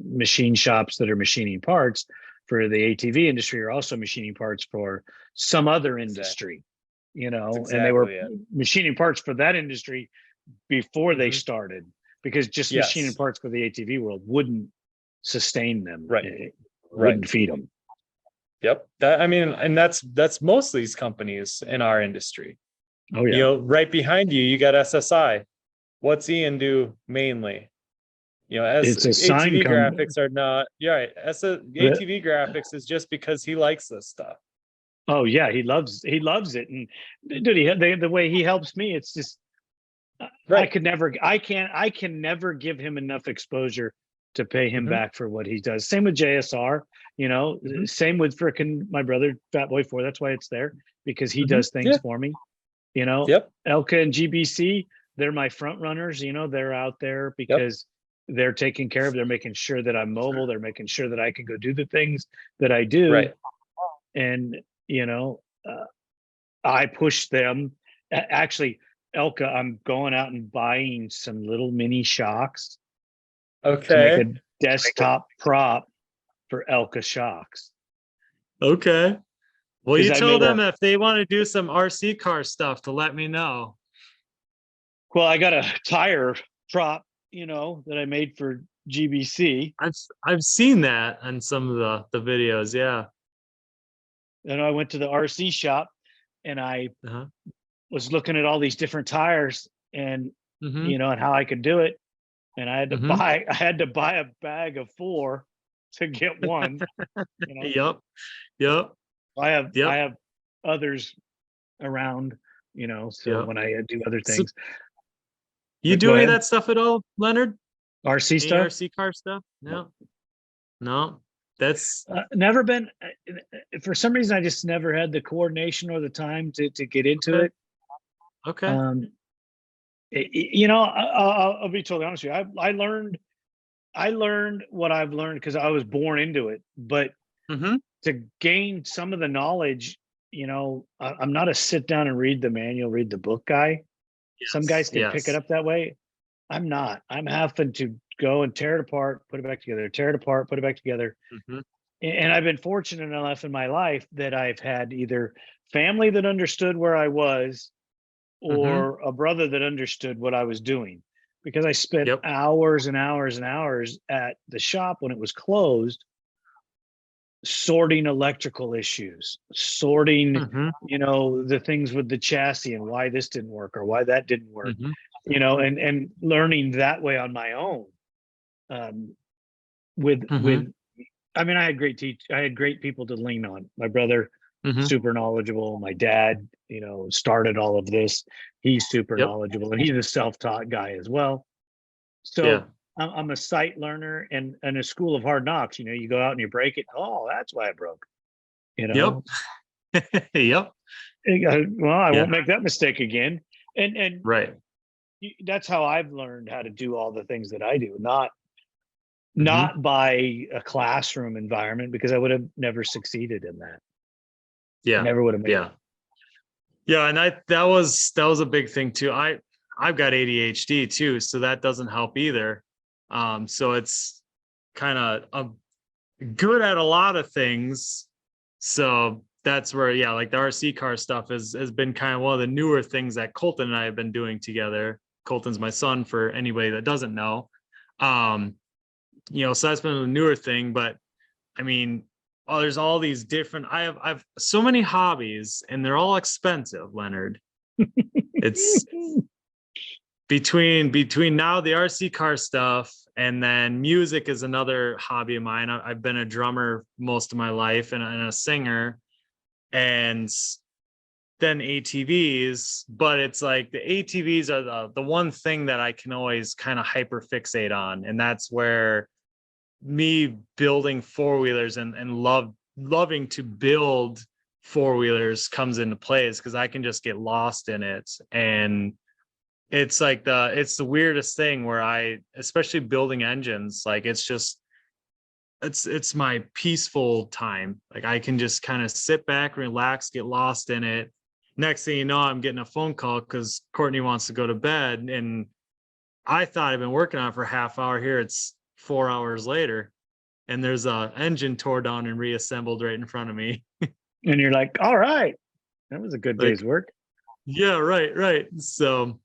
Machine shops that are machining parts for the ATV industry are also machining parts for some other industry, Exactly. and they were machining parts for that industry before they started, because just machining parts for the ATV world wouldn't sustain them. Right. It wouldn't feed them. Yep. And that's most of these companies in our industry. Oh yeah. Right behind you got SSI. What's Ian do mainly? As It's a ATV sign graphics are not. Yeah, right. ATV graphics is just because he likes this stuff. Oh yeah, he loves it, and dude, the way he helps me, it's just I can never give him enough exposure to pay him back for what he does. Same with JSR, same with frickin' my brother Fat Boy 4. That's why it's there, because he does things for me. Elka and GBC, they're my front runners. They're out there because they're taking care of. They're making sure that I'm mobile. They're making sure that I can go do the things that I do. Right. And I push them. Actually, Elka, I'm going out and buying some little mini shocks. To make a desktop prop for Elka shocks. Okay. Well, you tell them if they want to do some RC car stuff to let me know. Well, I got a tire prop, that I made for GBC. I've seen that on some of the videos. Yeah. And I went to the RC shop and I was looking at all these different tires and and how I could do it. And I had to buy a bag of 4 to get one. Yep. I have others around, so when I do other things. So, you do any of that stuff at all, Leonard? RC stuff? RC car stuff? No. That's Never been, for some reason, I just never had the coordination or the time to get into okay. it. Okay. You know, I'll be totally honest with you. I learned what I've learned because I was born into it. But Mm-hmm. to gain some of the knowledge, you know, I'm not a sit down and read the manual, read the book guy. Some guys can pick it up that way. I'm not. I'm having to go and tear it apart, put it back together, tear it apart, put it back together. Mm-hmm. And I've been fortunate enough in my life that I've had either family that understood where I was Mm-hmm. or a brother that understood what I was doing, because I spent Yep. hours and hours and hours at the shop when it was closed, sorting electrical issues, sorting, Mm-hmm. you know, the things with the chassis and why this didn't work or why that didn't work, Mm-hmm. you know, and learning that way on my own. Um, Mm-hmm. with I mean, I had great people to lean on. My brother, Mm-hmm. super knowledgeable. My dad, you know, started all of this. He's super Yep. knowledgeable, and he's a self-taught guy as well. Yeah. So I'm a sight learner and a school of hard knocks. You know, you go out and you break it. Oh, that's why it broke. You Yep. know, Yep. well, I Yeah. won't make that mistake again. And Right. that's how I've learned how to do all the things that I do. Not Mm-hmm. not by a classroom environment, because I would have never succeeded in that. I Yeah. never would have made Yeah. it. Yeah. And that was a big thing too. I've got ADHD too, so that doesn't help either. So it's kind of good at a lot of things. So that's where, yeah, like the RC car stuff has been kind of one of the newer things that Colton and I have been doing together. Colton's my son, for anybody that doesn't know. You know, so that's been a newer thing, but I mean, oh, there's all these different, I've so many hobbies and they're all expensive, Leonard. It's between now the RC car stuff, and then music is another hobby of mine. I've been a drummer most of my life and a singer, and then ATVs. But it's like the ATVs are the one thing that I can always kind of hyper fixate on, and that's where me building four-wheelers and loving to build four-wheelers comes into play, is because I can just get lost in it. And it's like it's the weirdest thing where especially building engines, like it's my peaceful time. Like I can just kind of sit back, relax, get lost in it. Next thing you know, I'm getting a phone call because Courtney wants to go to bed, and I thought I'd been working on it for a half hour. Here it's 4 hours later, and there's a engine tore down and reassembled right in front of me. And you're like, all right, that was a good Like, day's work. yeah, right. So,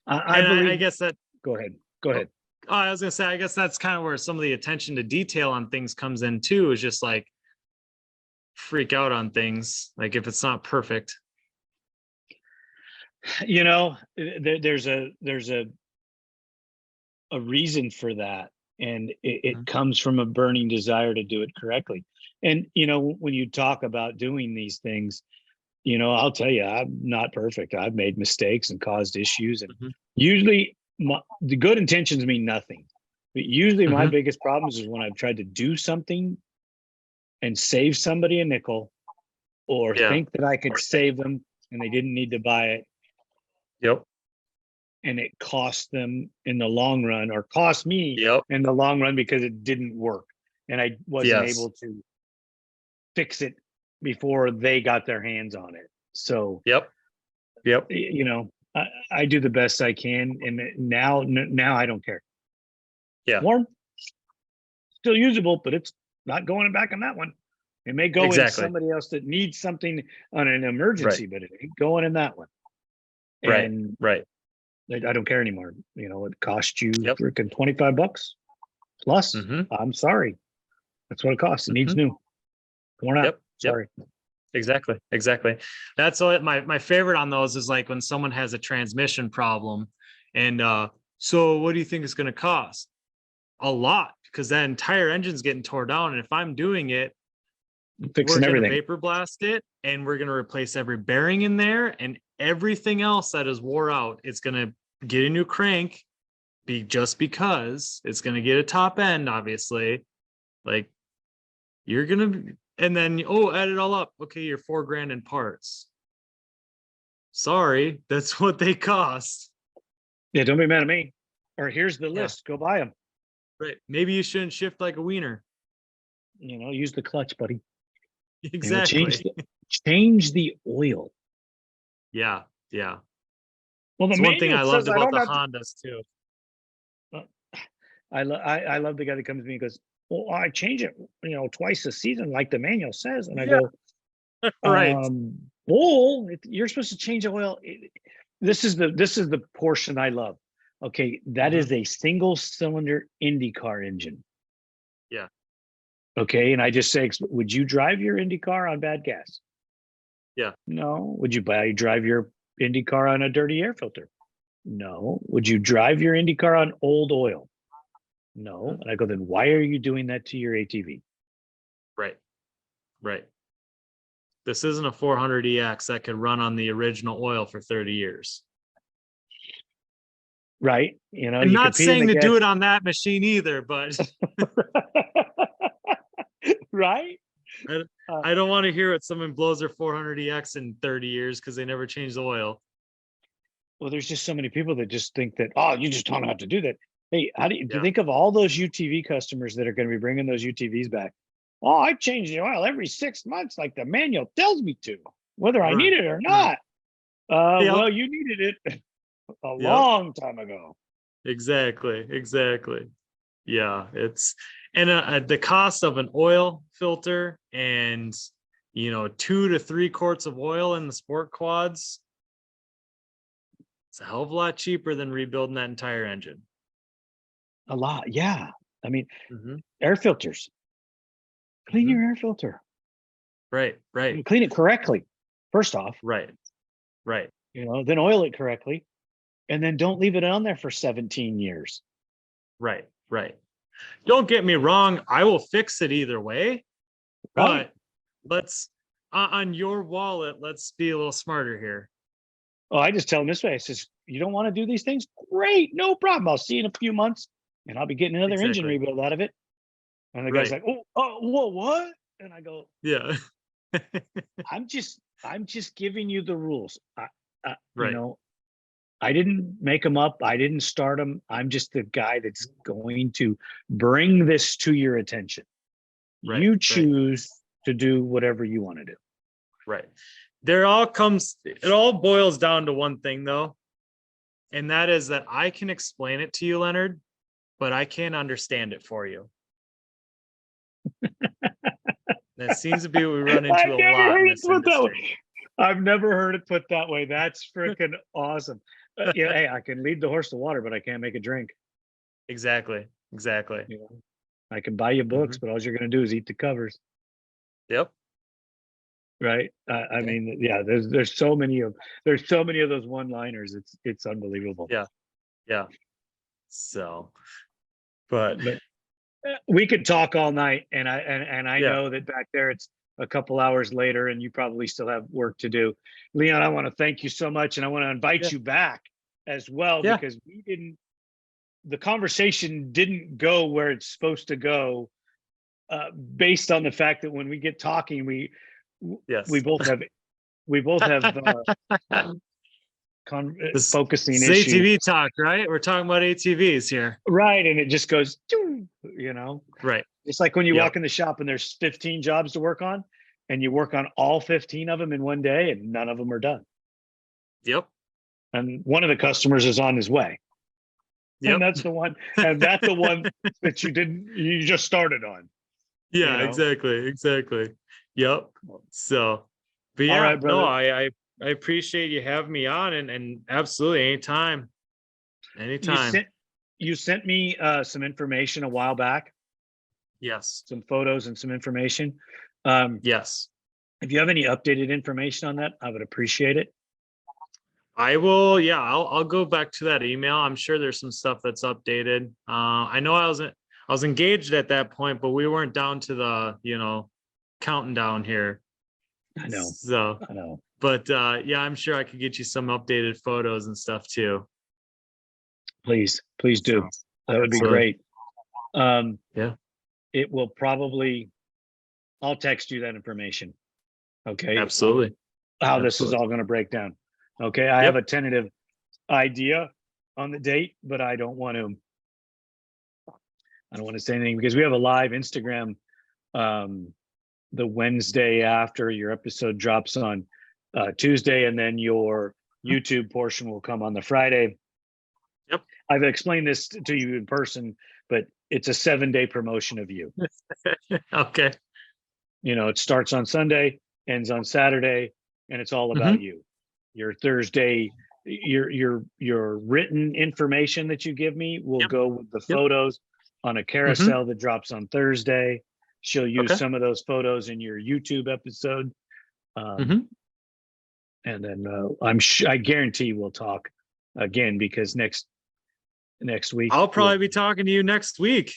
I and I believe. guess that. Go ahead. Go ahead. Oh, I was gonna say, I guess that's kind of where some of the attention to detail on things comes in too. Is just like freak out on things, like if it's not perfect. You know, there's a reason for that, and it comes from a burning desire to do it correctly. And you know, when you talk about doing these things, you know, I'll tell you, I'm not perfect. I've made mistakes and caused issues, and Mm-hmm. usually the good intentions mean nothing. But usually my Mm-hmm. biggest problems is when I've tried to do something and save somebody a nickel, or Yeah. think that I could save them and they didn't need to buy it, Yep. and it cost them in the long run, or cost me Yep. in the long run, because it didn't work and I wasn't Yes. able to fix it before they got their hands on it. So, Yep. you know, I do the best I can, and now I don't care. Yeah. Warm, still usable, but it's not going back on that one. It may go in Exactly. somebody else that needs something on an emergency, Right. but it ain't going in that one. Right. And Right. I don't care anymore. You know, it cost you Yep. freaking $25 plus. Mm-hmm. I'm sorry. That's what it costs. It needs new. Worn out. Yep. Sorry. Exactly. That's what my favorite on those is, like when someone has a transmission problem, and so what do you think it's going to cost? A lot, because that entire engine's getting tore down, and if I'm doing it, Fixing we're going to everything. vapor blast it, and we're going to replace every bearing in there, and everything else that is wore out. It's going to get a new crank, just because it's going to get a top end, obviously. Like, you're gonna, and then add it all up. Okay, you're $4,000 in parts. Sorry, that's what they cost. Yeah, don't be mad at me. Or here's the Yeah. list. Go buy them. Right. Maybe you shouldn't shift like a wiener. Use the clutch, buddy. Exactly. Change the oil. Yeah. Yeah. Well, the It's one thing manual I says loved I about don't the have to. Hondas too. I love the guy that comes to me and goes, well, I change it, twice a season, like the manual says. And I Yeah. go, Right. you're supposed to change the oil. This is the portion I love. Okay, that is a single cylinder IndyCar engine. Yeah. Okay, and I just say, would you drive your IndyCar on bad gas? Yeah. No. Would you drive your IndyCar on a dirty air filter? No. Would you drive your IndyCar on old oil? No. And I go, then why are you doing that to your ATV? Right. Right. This isn't a 400EX that could run on the original oil for 30 years. Right. I'm not saying to do it on that machine either, but right. I don't want to hear what someone blows their 400EX in 30 years because they never changed the oil. Well, there's just so many people that just think that, you just don't have to do that. Hey, how do you Yeah. think of all those UTV customers that are going to be bringing those UTVs back? Oh, I change the oil every 6 months, like the manual tells me to, whether I need it or not. Yep. Well, you needed it a long time ago. Exactly. Yeah, it's the cost of an oil filter and 2 to 3 quarts of oil in the sport quads. It's a hell of a lot cheaper than rebuilding that entire engine. A lot, yeah. I mean, air filters. Clean your air filter. Right. Clean it correctly, first off. Right. Then oil it correctly, and then don't leave it on there for 17 years. Right. Don't get me wrong, I will fix it either way. Right. But let's on your wallet, let's be a little smarter here. Oh, I just tell them this way. I says, you don't want to do these things? Great, no problem. I'll see you in a few months, and I'll be getting another engine rebuild out of it. And the guy's like, whoa, what? And I go, yeah. I'm just giving you the rules. Right. I didn't make them up. I didn't start them. I'm just the guy that's going to bring this to your attention. Right, you choose to do whatever you want to do. Right. It all boils down to one thing though. And that is that I can explain it to you, Leonard, but I can't understand it for you. That seems to be what we run into a lot in this industry. I've never heard it put that way. That's freaking awesome. Hey, I can lead the horse to water, but I can't make it drink. Exactly. I can buy you books, but all you're going to do is eat the covers. Yep. Right. I mean, yeah. There's so many of those one-liners. It's unbelievable. Yeah. So, but we could talk all night, and I know that back there it's a couple hours later, and you probably still have work to do. Leon, I want to thank you so much, and I want to invite you back as well because the conversation didn't go where it's supposed to go, based on the fact that when we get talking, we both have focusing issues. ATV talk, right? We're talking about ATVs here, right? And it just goes, right. It's like when you walk in the shop and there's 15 jobs to work on, and you work on all 15 of them in one day, and none of them are done. Yep. And one of the customers is on his way. Yep. And that's the one that you just started on. Yeah, exactly. Yep. So, but yeah, right, no, I appreciate you having me on, and absolutely anytime. You sent me some information a while back. Yes. Some photos and some information. Yes. If you have any updated information on that, I would appreciate it. I will. Yeah, I'll go back to that email. I'm sure there's some stuff that's updated. I know I was engaged at that point, but we weren't down to the, counting down here. I know. So, I know. But yeah, I'm sure I could get you some updated photos and stuff too. Please do. That would be great. Yeah. It will probably I'll text you that information. Okay. Absolutely. How this is Absolutely. all going to break down. Okay. I have Yep. a tentative idea on the date, but I don't want to say anything because we have a live Instagram the Wednesday after your episode drops on Tuesday, and then your YouTube portion will come on the Friday. Yep. I've explained this to you in person, but it's a 7-day promotion of you. Okay. You know, it starts on Sunday, ends on Saturday, and it's all about you. Your Thursday, your written information that you give me will go with the photos on a carousel that drops on Thursday. She'll use some of those photos in your YouTube episode. And then I guarantee we'll talk again because next week I'll probably be talking to you next week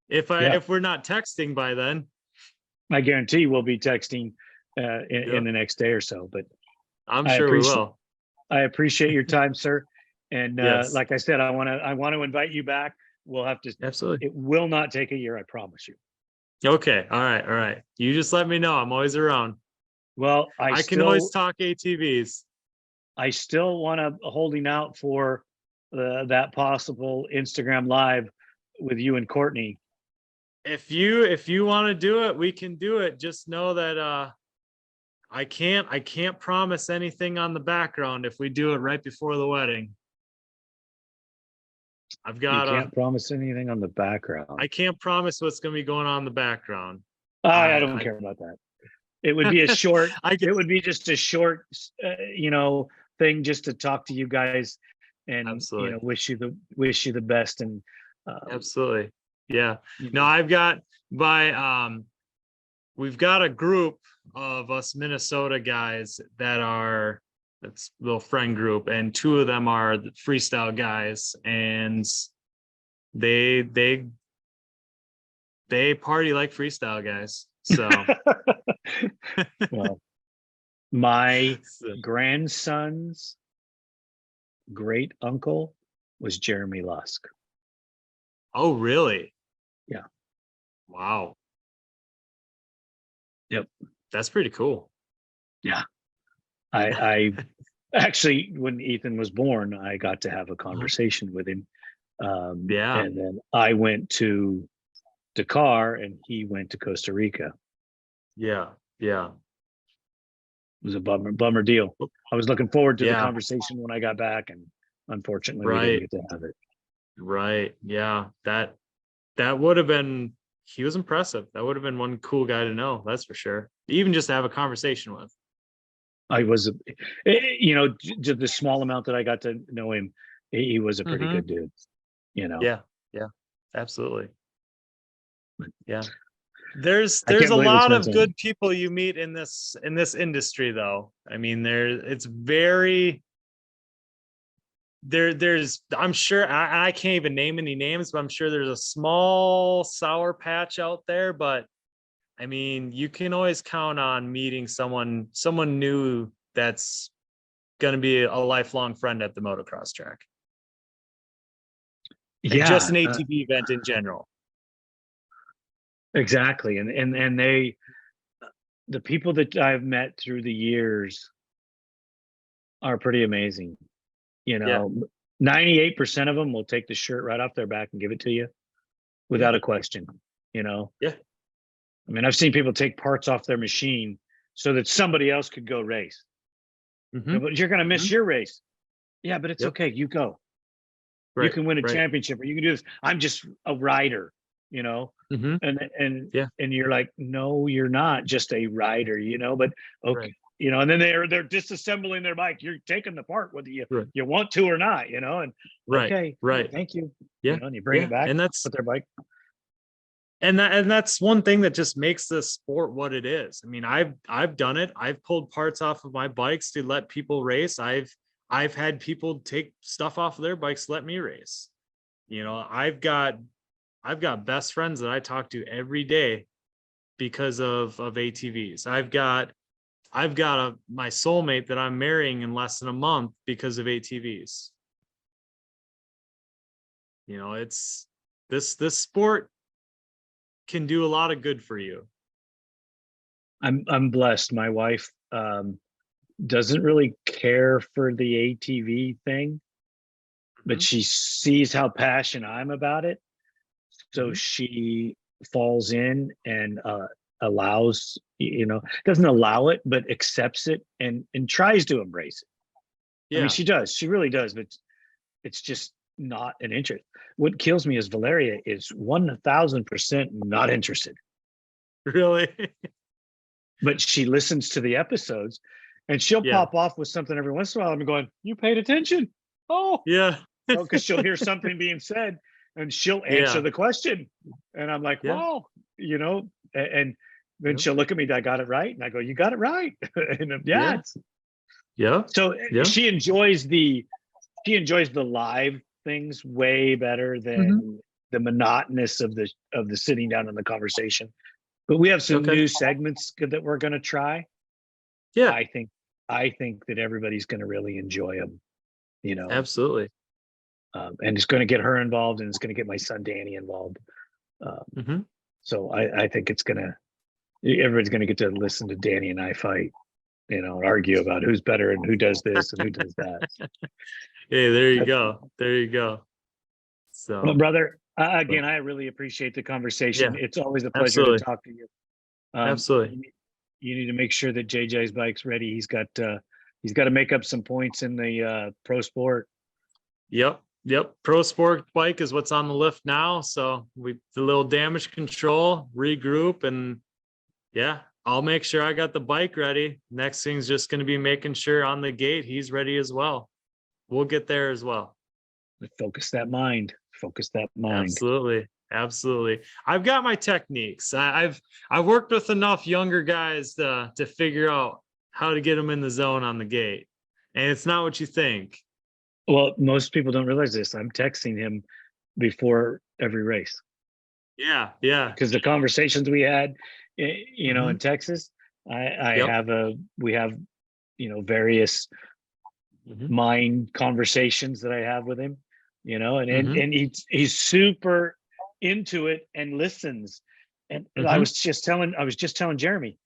if we're not texting by then. I guarantee we'll be texting in the next day or so. But I'm sure we will. I appreciate your time, sir. And Yes. like I said, I want to invite you back. We'll have to. Absolutely. It will not take a year. I promise you. Okay. All right. All right. You just let me know. I'm always around. Well, I can always talk ATVs. I still want to holding out for that possible Instagram live with you and Courtney. If you want to do it, we can do it. Just know that I can't promise anything on the background if we do it right before the wedding. You can't promise anything on the background. I can't promise what's going to be going on in the background. I don't care about that. It would be a short. It would be just a short, thing just to talk to you guys and absolutely. Wish you the best and absolutely. Yeah. No, I've got we've got a group of us Minnesota guys that's a little friend group, and 2 of them are the freestyle guys, and they party like freestyle guys. So well, my grandson's great uncle was Jeremy Lusk. Oh, really? Yeah. Wow. Yep. That's pretty cool. Yeah. I actually, when Ethan was born, I got to have a conversation with him. Yeah. And then I went to Dakar and he went to Costa Rica. Yeah. Yeah. It was a bummer deal. I was looking forward to the conversation when I got back, and unfortunately we didn't get to have it. Right. Yeah. That would have been, he was impressive. That would have been one cool guy to know. That's for sure. Even just to have a conversation with. I was, just the small amount that I got to know him, he was a pretty good dude, Yeah. Yeah. Absolutely. Yeah. There's a lot of good people you meet in this industry, though. I mean, there's I'm sure I can't even name any names, but I'm sure there's a small sour patch out there. But I mean, you can always count on meeting someone new that's going to be a lifelong friend at the motocross track. Yeah, and just an ATV event in general. Exactly, and the people that I've met through the years are pretty amazing. 98% of them will take the shirt right off their back and give it to you without a question. Yeah. I mean, I've seen people take parts off their machine so that somebody else could go race. But you're going to miss your race. Yeah, but it's okay. You go. Right. You can win a championship, or you can do this. I'm just a rider. And you're like, no, you're not just a rider, but okay, and then they're disassembling their bike. You're taking the part whether you want to or not, and okay, thank you. And you bring it back, and that's with their bike. And that's one thing that just makes this sport what it is. I mean, I've done it. I've pulled parts off of my bikes to let people race. I've had people take stuff off of their bikes to let me race. I've got best friends that I talk to every day because of ATVs. I've got my soulmate that I'm marrying in less than a month because of ATVs. It's this sport can do a lot of good for you. I'm blessed. My wife doesn't really care for the ATV thing, but Mhm. she sees how passionate I'm about it. So Mhm. she falls in and allows, doesn't allow it, but accepts it and tries to embrace it. I mean, Yeah. she does. She really does, but it's just not an interest. What kills me is Valeria is 1000% not interested, Really? but she listens to the episodes and she'll Yeah. pop off with something every once in a while. I'm going, you paid attention. Oh, Yeah. because she'll hear something being said and she'll answer Yeah. the question. And I'm like, Yeah. wow, and then Yep. she'll look at me, I got it right. And I go, you got it right. And yeah, Yeah. Yeah. so Yeah. she enjoys the live things way better Mhm. than the monotonous of the sitting down in the conversation. But we have some Okay. new segments that we're going to try. Yeah. I think that everybody's going to really enjoy them, you know, Absolutely. and it's going to get her involved, and it's going to get my son Danny involved. Um, Hmm. so I think everybody's going to get to listen to Danny and I fight, and argue about who's better and who does this and who does that. Hey, there you But, go. There you go. well, So, brother, but again, I really appreciate the conversation. yeah, It's always a pleasure to absolutely. talk to you. Absolutely. You need to make sure that JJ's bike's ready. He's got to make up some points in the pro sport. Yep. Yep. Pro sport bike is what's on the lift now. So the little damage control, regroup, and yeah, I'll make sure I got the bike ready. Next thing's just going to be making sure on the gate he's ready as well. We'll get there as well. Focus that mind. Focus that mind. Absolutely. Absolutely. I've got my techniques. I've worked with enough younger guys to figure out how to get them in the zone on the gate. And it's not what you think. Well, most people don't realize this. I'm texting him before every race Yeah. Yeah. because the conversations we had, Mhm. in Texas, Yep. we have, various Mhm. mind conversations that I have with him, and and, Mhm. and he's super into it and listens. And I Mhm. was just telling Jeremy,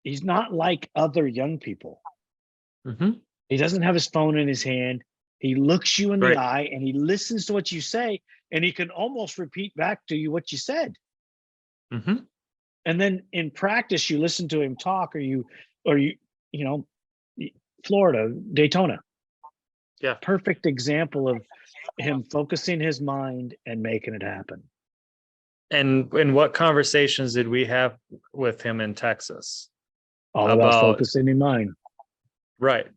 he's not like other young people. Mhm. He doesn't have his phone in his hand. He looks you in the Right. eye and he listens to what you say, and he can almost repeat back to you what you said. Mhm. And then in practice, you listen to him talk, or you know, Florida, Daytona, Yeah. perfect example of him focusing his mind and making it happen. And what conversations did we have with him in Texas All about about focusing in mind. right?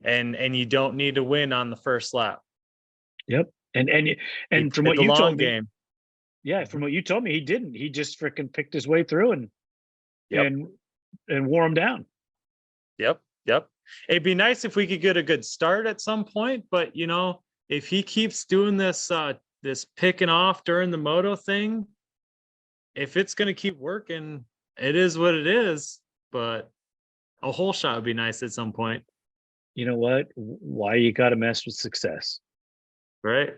And you don't need to win on the first lap. Yep. And and He and from played what the you long told me, game. yeah, from Mhm. what you told me, he didn't. He just freaking picked his way through and Yep. and and wore him down. Yep. Yep. It'd be nice if we could get a good start at some point, but if he keeps doing this picking off during the moto thing, if it's gonna keep working, it is what it is. But a whole shot would be nice at some point, You know what? Why you got to mess with success? right?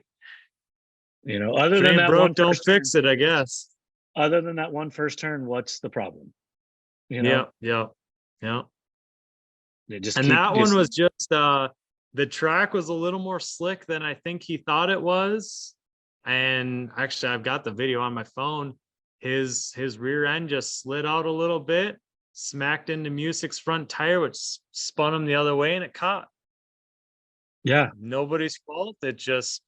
Other If it than ain't that broke, one don't first turn, fix it, I guess. what's the problem? Yeah, yeah, yeah. Just And keep that one just was just the track was a little more slick than I think he thought it was. And actually I've got the video on my phone. His rear end just slid out a little bit, smacked into Music's front tire, which spun him the other way and it caught. yeah, Nobody's fault. It just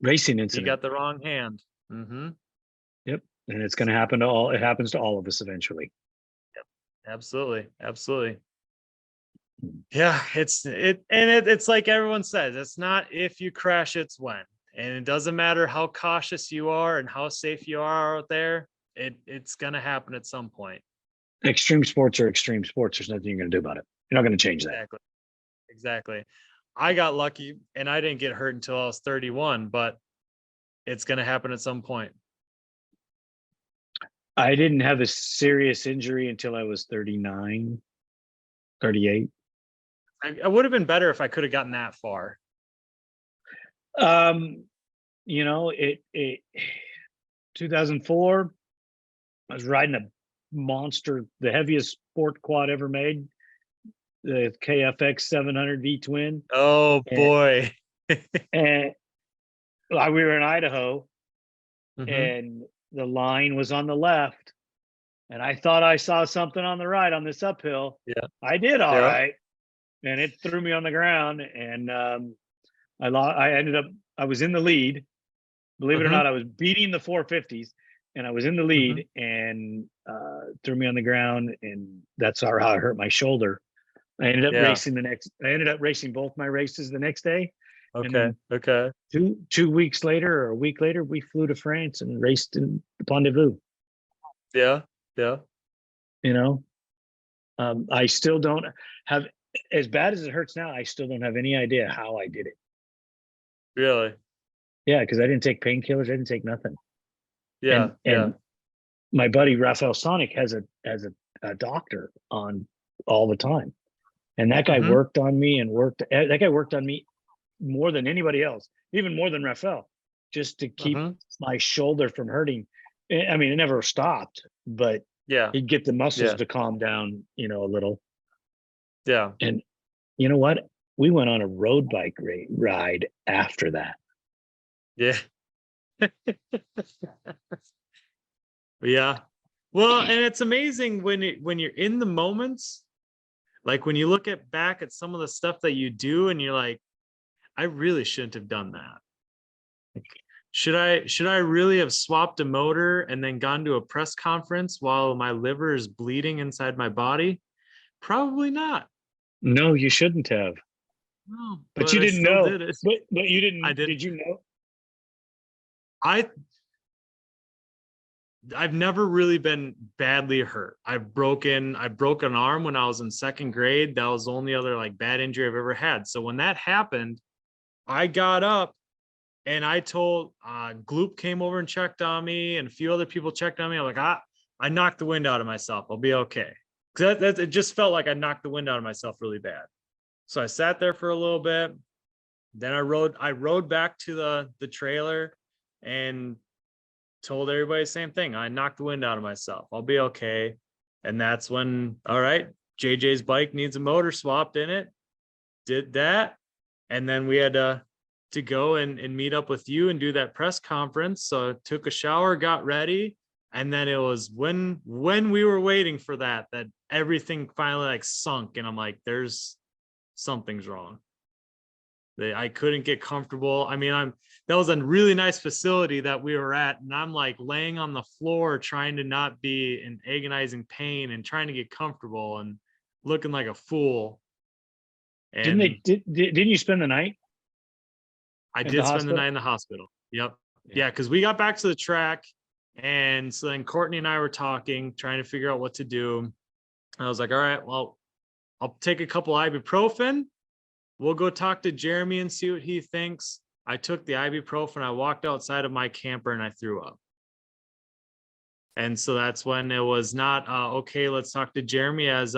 racing he incident. got the wrong hand. Hmm. Yep. And it's going to happen to all. It happens to all of us eventually. Absolutely. Absolutely. Yeah, it's like everyone says, it's not if you crash, it's when. And it doesn't matter how cautious you are and how safe you are out there, it's gonna happen at some point. Extreme sports are extreme sports. There's nothing you're going to do about it. You're not going to change that. Exactly. Exactly. I got lucky and I didn't get hurt until I was 31, but it's gonna happen at some point. I didn't have a serious injury until I was 39, 38. I would have been better if I could have gotten that far. Um, it 2004, I was riding a monster, the heaviest sport quad ever made, the KFX 700 V twin. Oh boy. And we were in Idaho, Mhm. and the line was on the left, and I thought I saw something on the right on this uphill. Yeah. I did all Yeah. right, and it threw me on the ground, and I was in the lead. Believe it or Mhm. not, I was beating the 450s, and I was in the Mhm. lead, and threw me on the ground, and that's how I hurt my shoulder. I ended up Yeah. racing I ended up racing both my races the next day, and Okay. then Okay. two weeks later or a week later, we flew to France and raced in the Pont de Vue. Yeah. Yeah. You know, I still don't have, as bad as it hurts now. I still don't have any idea how I did it. Really. Yeah, because I didn't take painkillers. I didn't take nothing. Yeah. And Yeah. my buddy Raphael Sonic has a doctor on all the time, and that guy Mhm. worked on me and worked. That guy worked on me more than anybody else, even more than Raphael, just to keep Mhm. my shoulder from hurting. I mean, it never stopped, but Yeah. he'd get the muscles Yeah. to calm down, a little. Yeah. And you know what? We went on a road bike ride after that. Yeah. Yeah. Well, and it's amazing when you're in the moments, like when you look back at some of the stuff that you do and you're like, I really shouldn't have done that. Should I really have swapped a motor and then gone to a press conference while my liver is bleeding inside my body? Probably not. No, you shouldn't have. No, But but you I didn't still know. did it. But you I didn't. did. Did you know? I I've never really been badly hurt. I broke an arm when I was in second grade. That was the only other like bad injury I've ever had. So when that happened, I got up and I told Gloop came over and checked on me, and a few other people checked on me. I'm like, I knocked the wind out of myself. I'll be okay. Because it just felt like I knocked the wind out of myself really bad. So I sat there for a little bit. Then I rode back to the trailer and told everybody the same thing. I knocked the wind out of myself. I'll be okay. And that's when, all right, JJ's bike needs a motor swapped in it. Did that. And then we had to go and meet up with you and do that press conference. So I took a shower, got ready. And then it was when we were waiting for that everything finally like sunk. And I'm like, something's wrong. I couldn't get comfortable. I mean, that was a really nice facility that we were at, and I'm like laying on the floor trying to not be in agonizing pain and trying to get comfortable and looking like a fool. And Didn't you spend the night I in the did spend the hospital? night in the hospital. Yep. Yeah. Yeah, because we got back to the track, and so then Courtney and I were talking, trying to figure out what to do. I was like, all right, well, I'll take a couple ibuprofen. We'll go talk to Jeremy and see what he thinks. I took the ibuprofen. I walked outside of my camper and I threw up. And so that's when it was not okay. Let's talk to Jeremy, as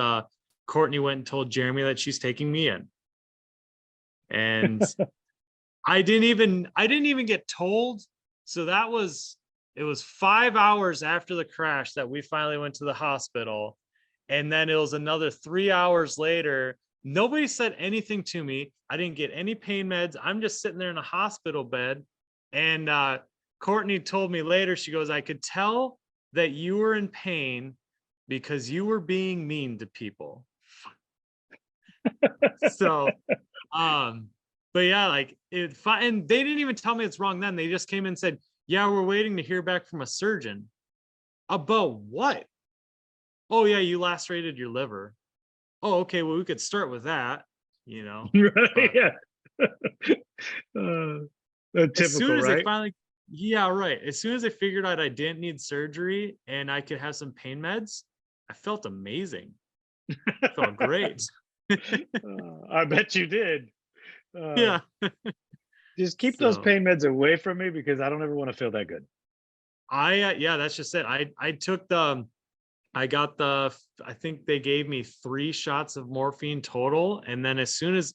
Courtney went and told Jeremy that she's taking me in. And I didn't even get told. So it was 5 hours after the crash that we finally went to the hospital. And then it was another 3 hours later. Nobody said anything to me. I didn't get any pain meds. I'm just sitting there in a hospital bed. And Courtney told me later, she goes, I could tell that you were in pain because you were being mean to people. So, but yeah, like and they didn't even tell me it's wrong then. They just came and said, yeah, we're waiting to hear back from a surgeon. About what? Oh yeah, you lacerated your liver. Oh, okay, well, we could start with that, Right. but Yeah. as soon Typical, as they right? finally, yeah, right. As soon as they figured out I didn't need surgery and I could have some pain meds, I felt amazing. I felt great. I bet you did. Yeah. Just keep those So pain meds away from me, because I don't ever want to feel that good. yeah, that's just it. I got I think they gave me 3 shots of morphine total. And then as soon as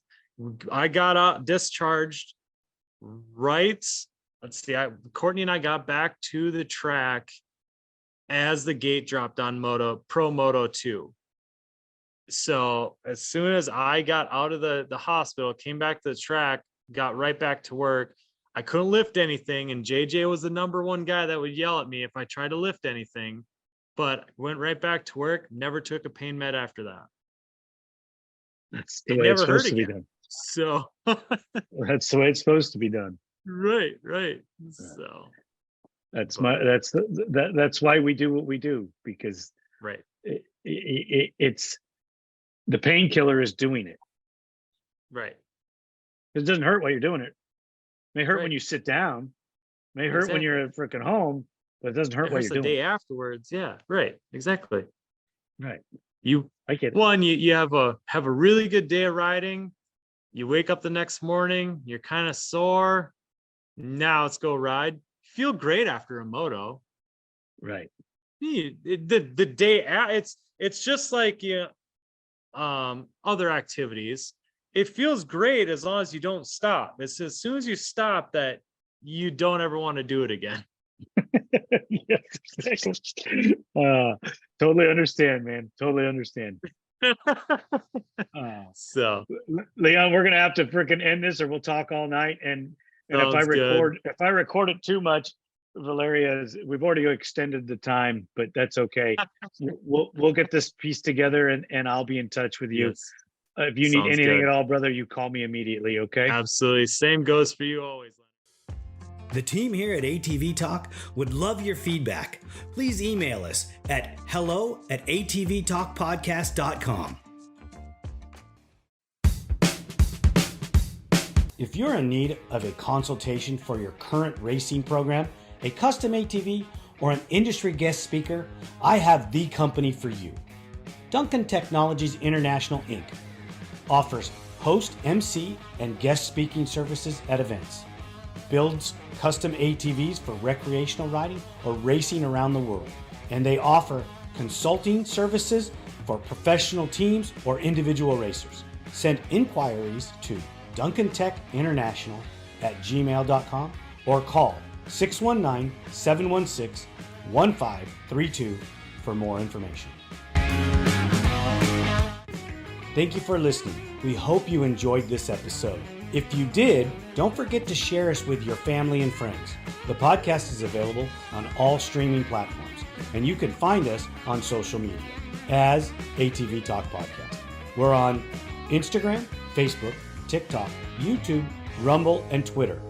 I got out discharged, right, let's see, Courtney and I got back to the track as the gate dropped on Pro Moto 2. So as soon as I got out of the hospital, came back to the track, got right back to work, I couldn't lift anything. And JJ was the number one guy that would yell at me if I tried to lift anything, but went right back to work, never took a pain med after that. That's the It way it's never hurt supposed to be again. done. So That's the way it's supposed to be done. right. So That's But- that's why we do what we do, because right. it's the painkiller is doing it. Right. It doesn't hurt while you're doing it. It may hurt when Right. you sit down. It may hurt when you're at freaking home, but it doesn't hurt It while hurts you're the doing day it. afterwards. Yeah. Right. Exactly. Right. You I get it. one, you have a really good day of riding. You wake up the next morning, you're kind of sore. Now let's go ride. Feel great after a moto. Right. The day it's just like other activities. It feels great as long as you don't stop. It's as soon as you stop that you don't ever want to do it again. Yes, exactly. Totally understand, man. Totally understand. So Leon, we're gonna have to freaking end this, or we'll talk all night. And if I Sounds good. if I record it too much, Valeria, we've already extended the time, but that's okay. We'll get this piece together, and I'll be in touch with you. yes, If you need Sounds anything good. at all, brother, you call me immediately. Okay. absolutely. Same goes for you always. The team here at ATV Talk would love your feedback. Please email us at hello@atvtalkpodcast.com. If you're in need of a consultation for your current racing program, a custom ATV, or an industry guest speaker, I have the company for you. Duncan Technologies International Inc. offers host, MC, and guest speaking services at events. Builds custom ATVs for recreational riding or racing around the world. And they offer consulting services for professional teams or individual racers. Send inquiries to duncantechinternational@gmail.com or call 619-716-1532 for more information. Thank you for listening. We hope you enjoyed this episode. If you did, don't forget to share us with your family and friends. The podcast is available on all streaming platforms, and you can find us on social media as ATV Talk Podcast. We're on Instagram, Facebook, TikTok, YouTube, Rumble, and Twitter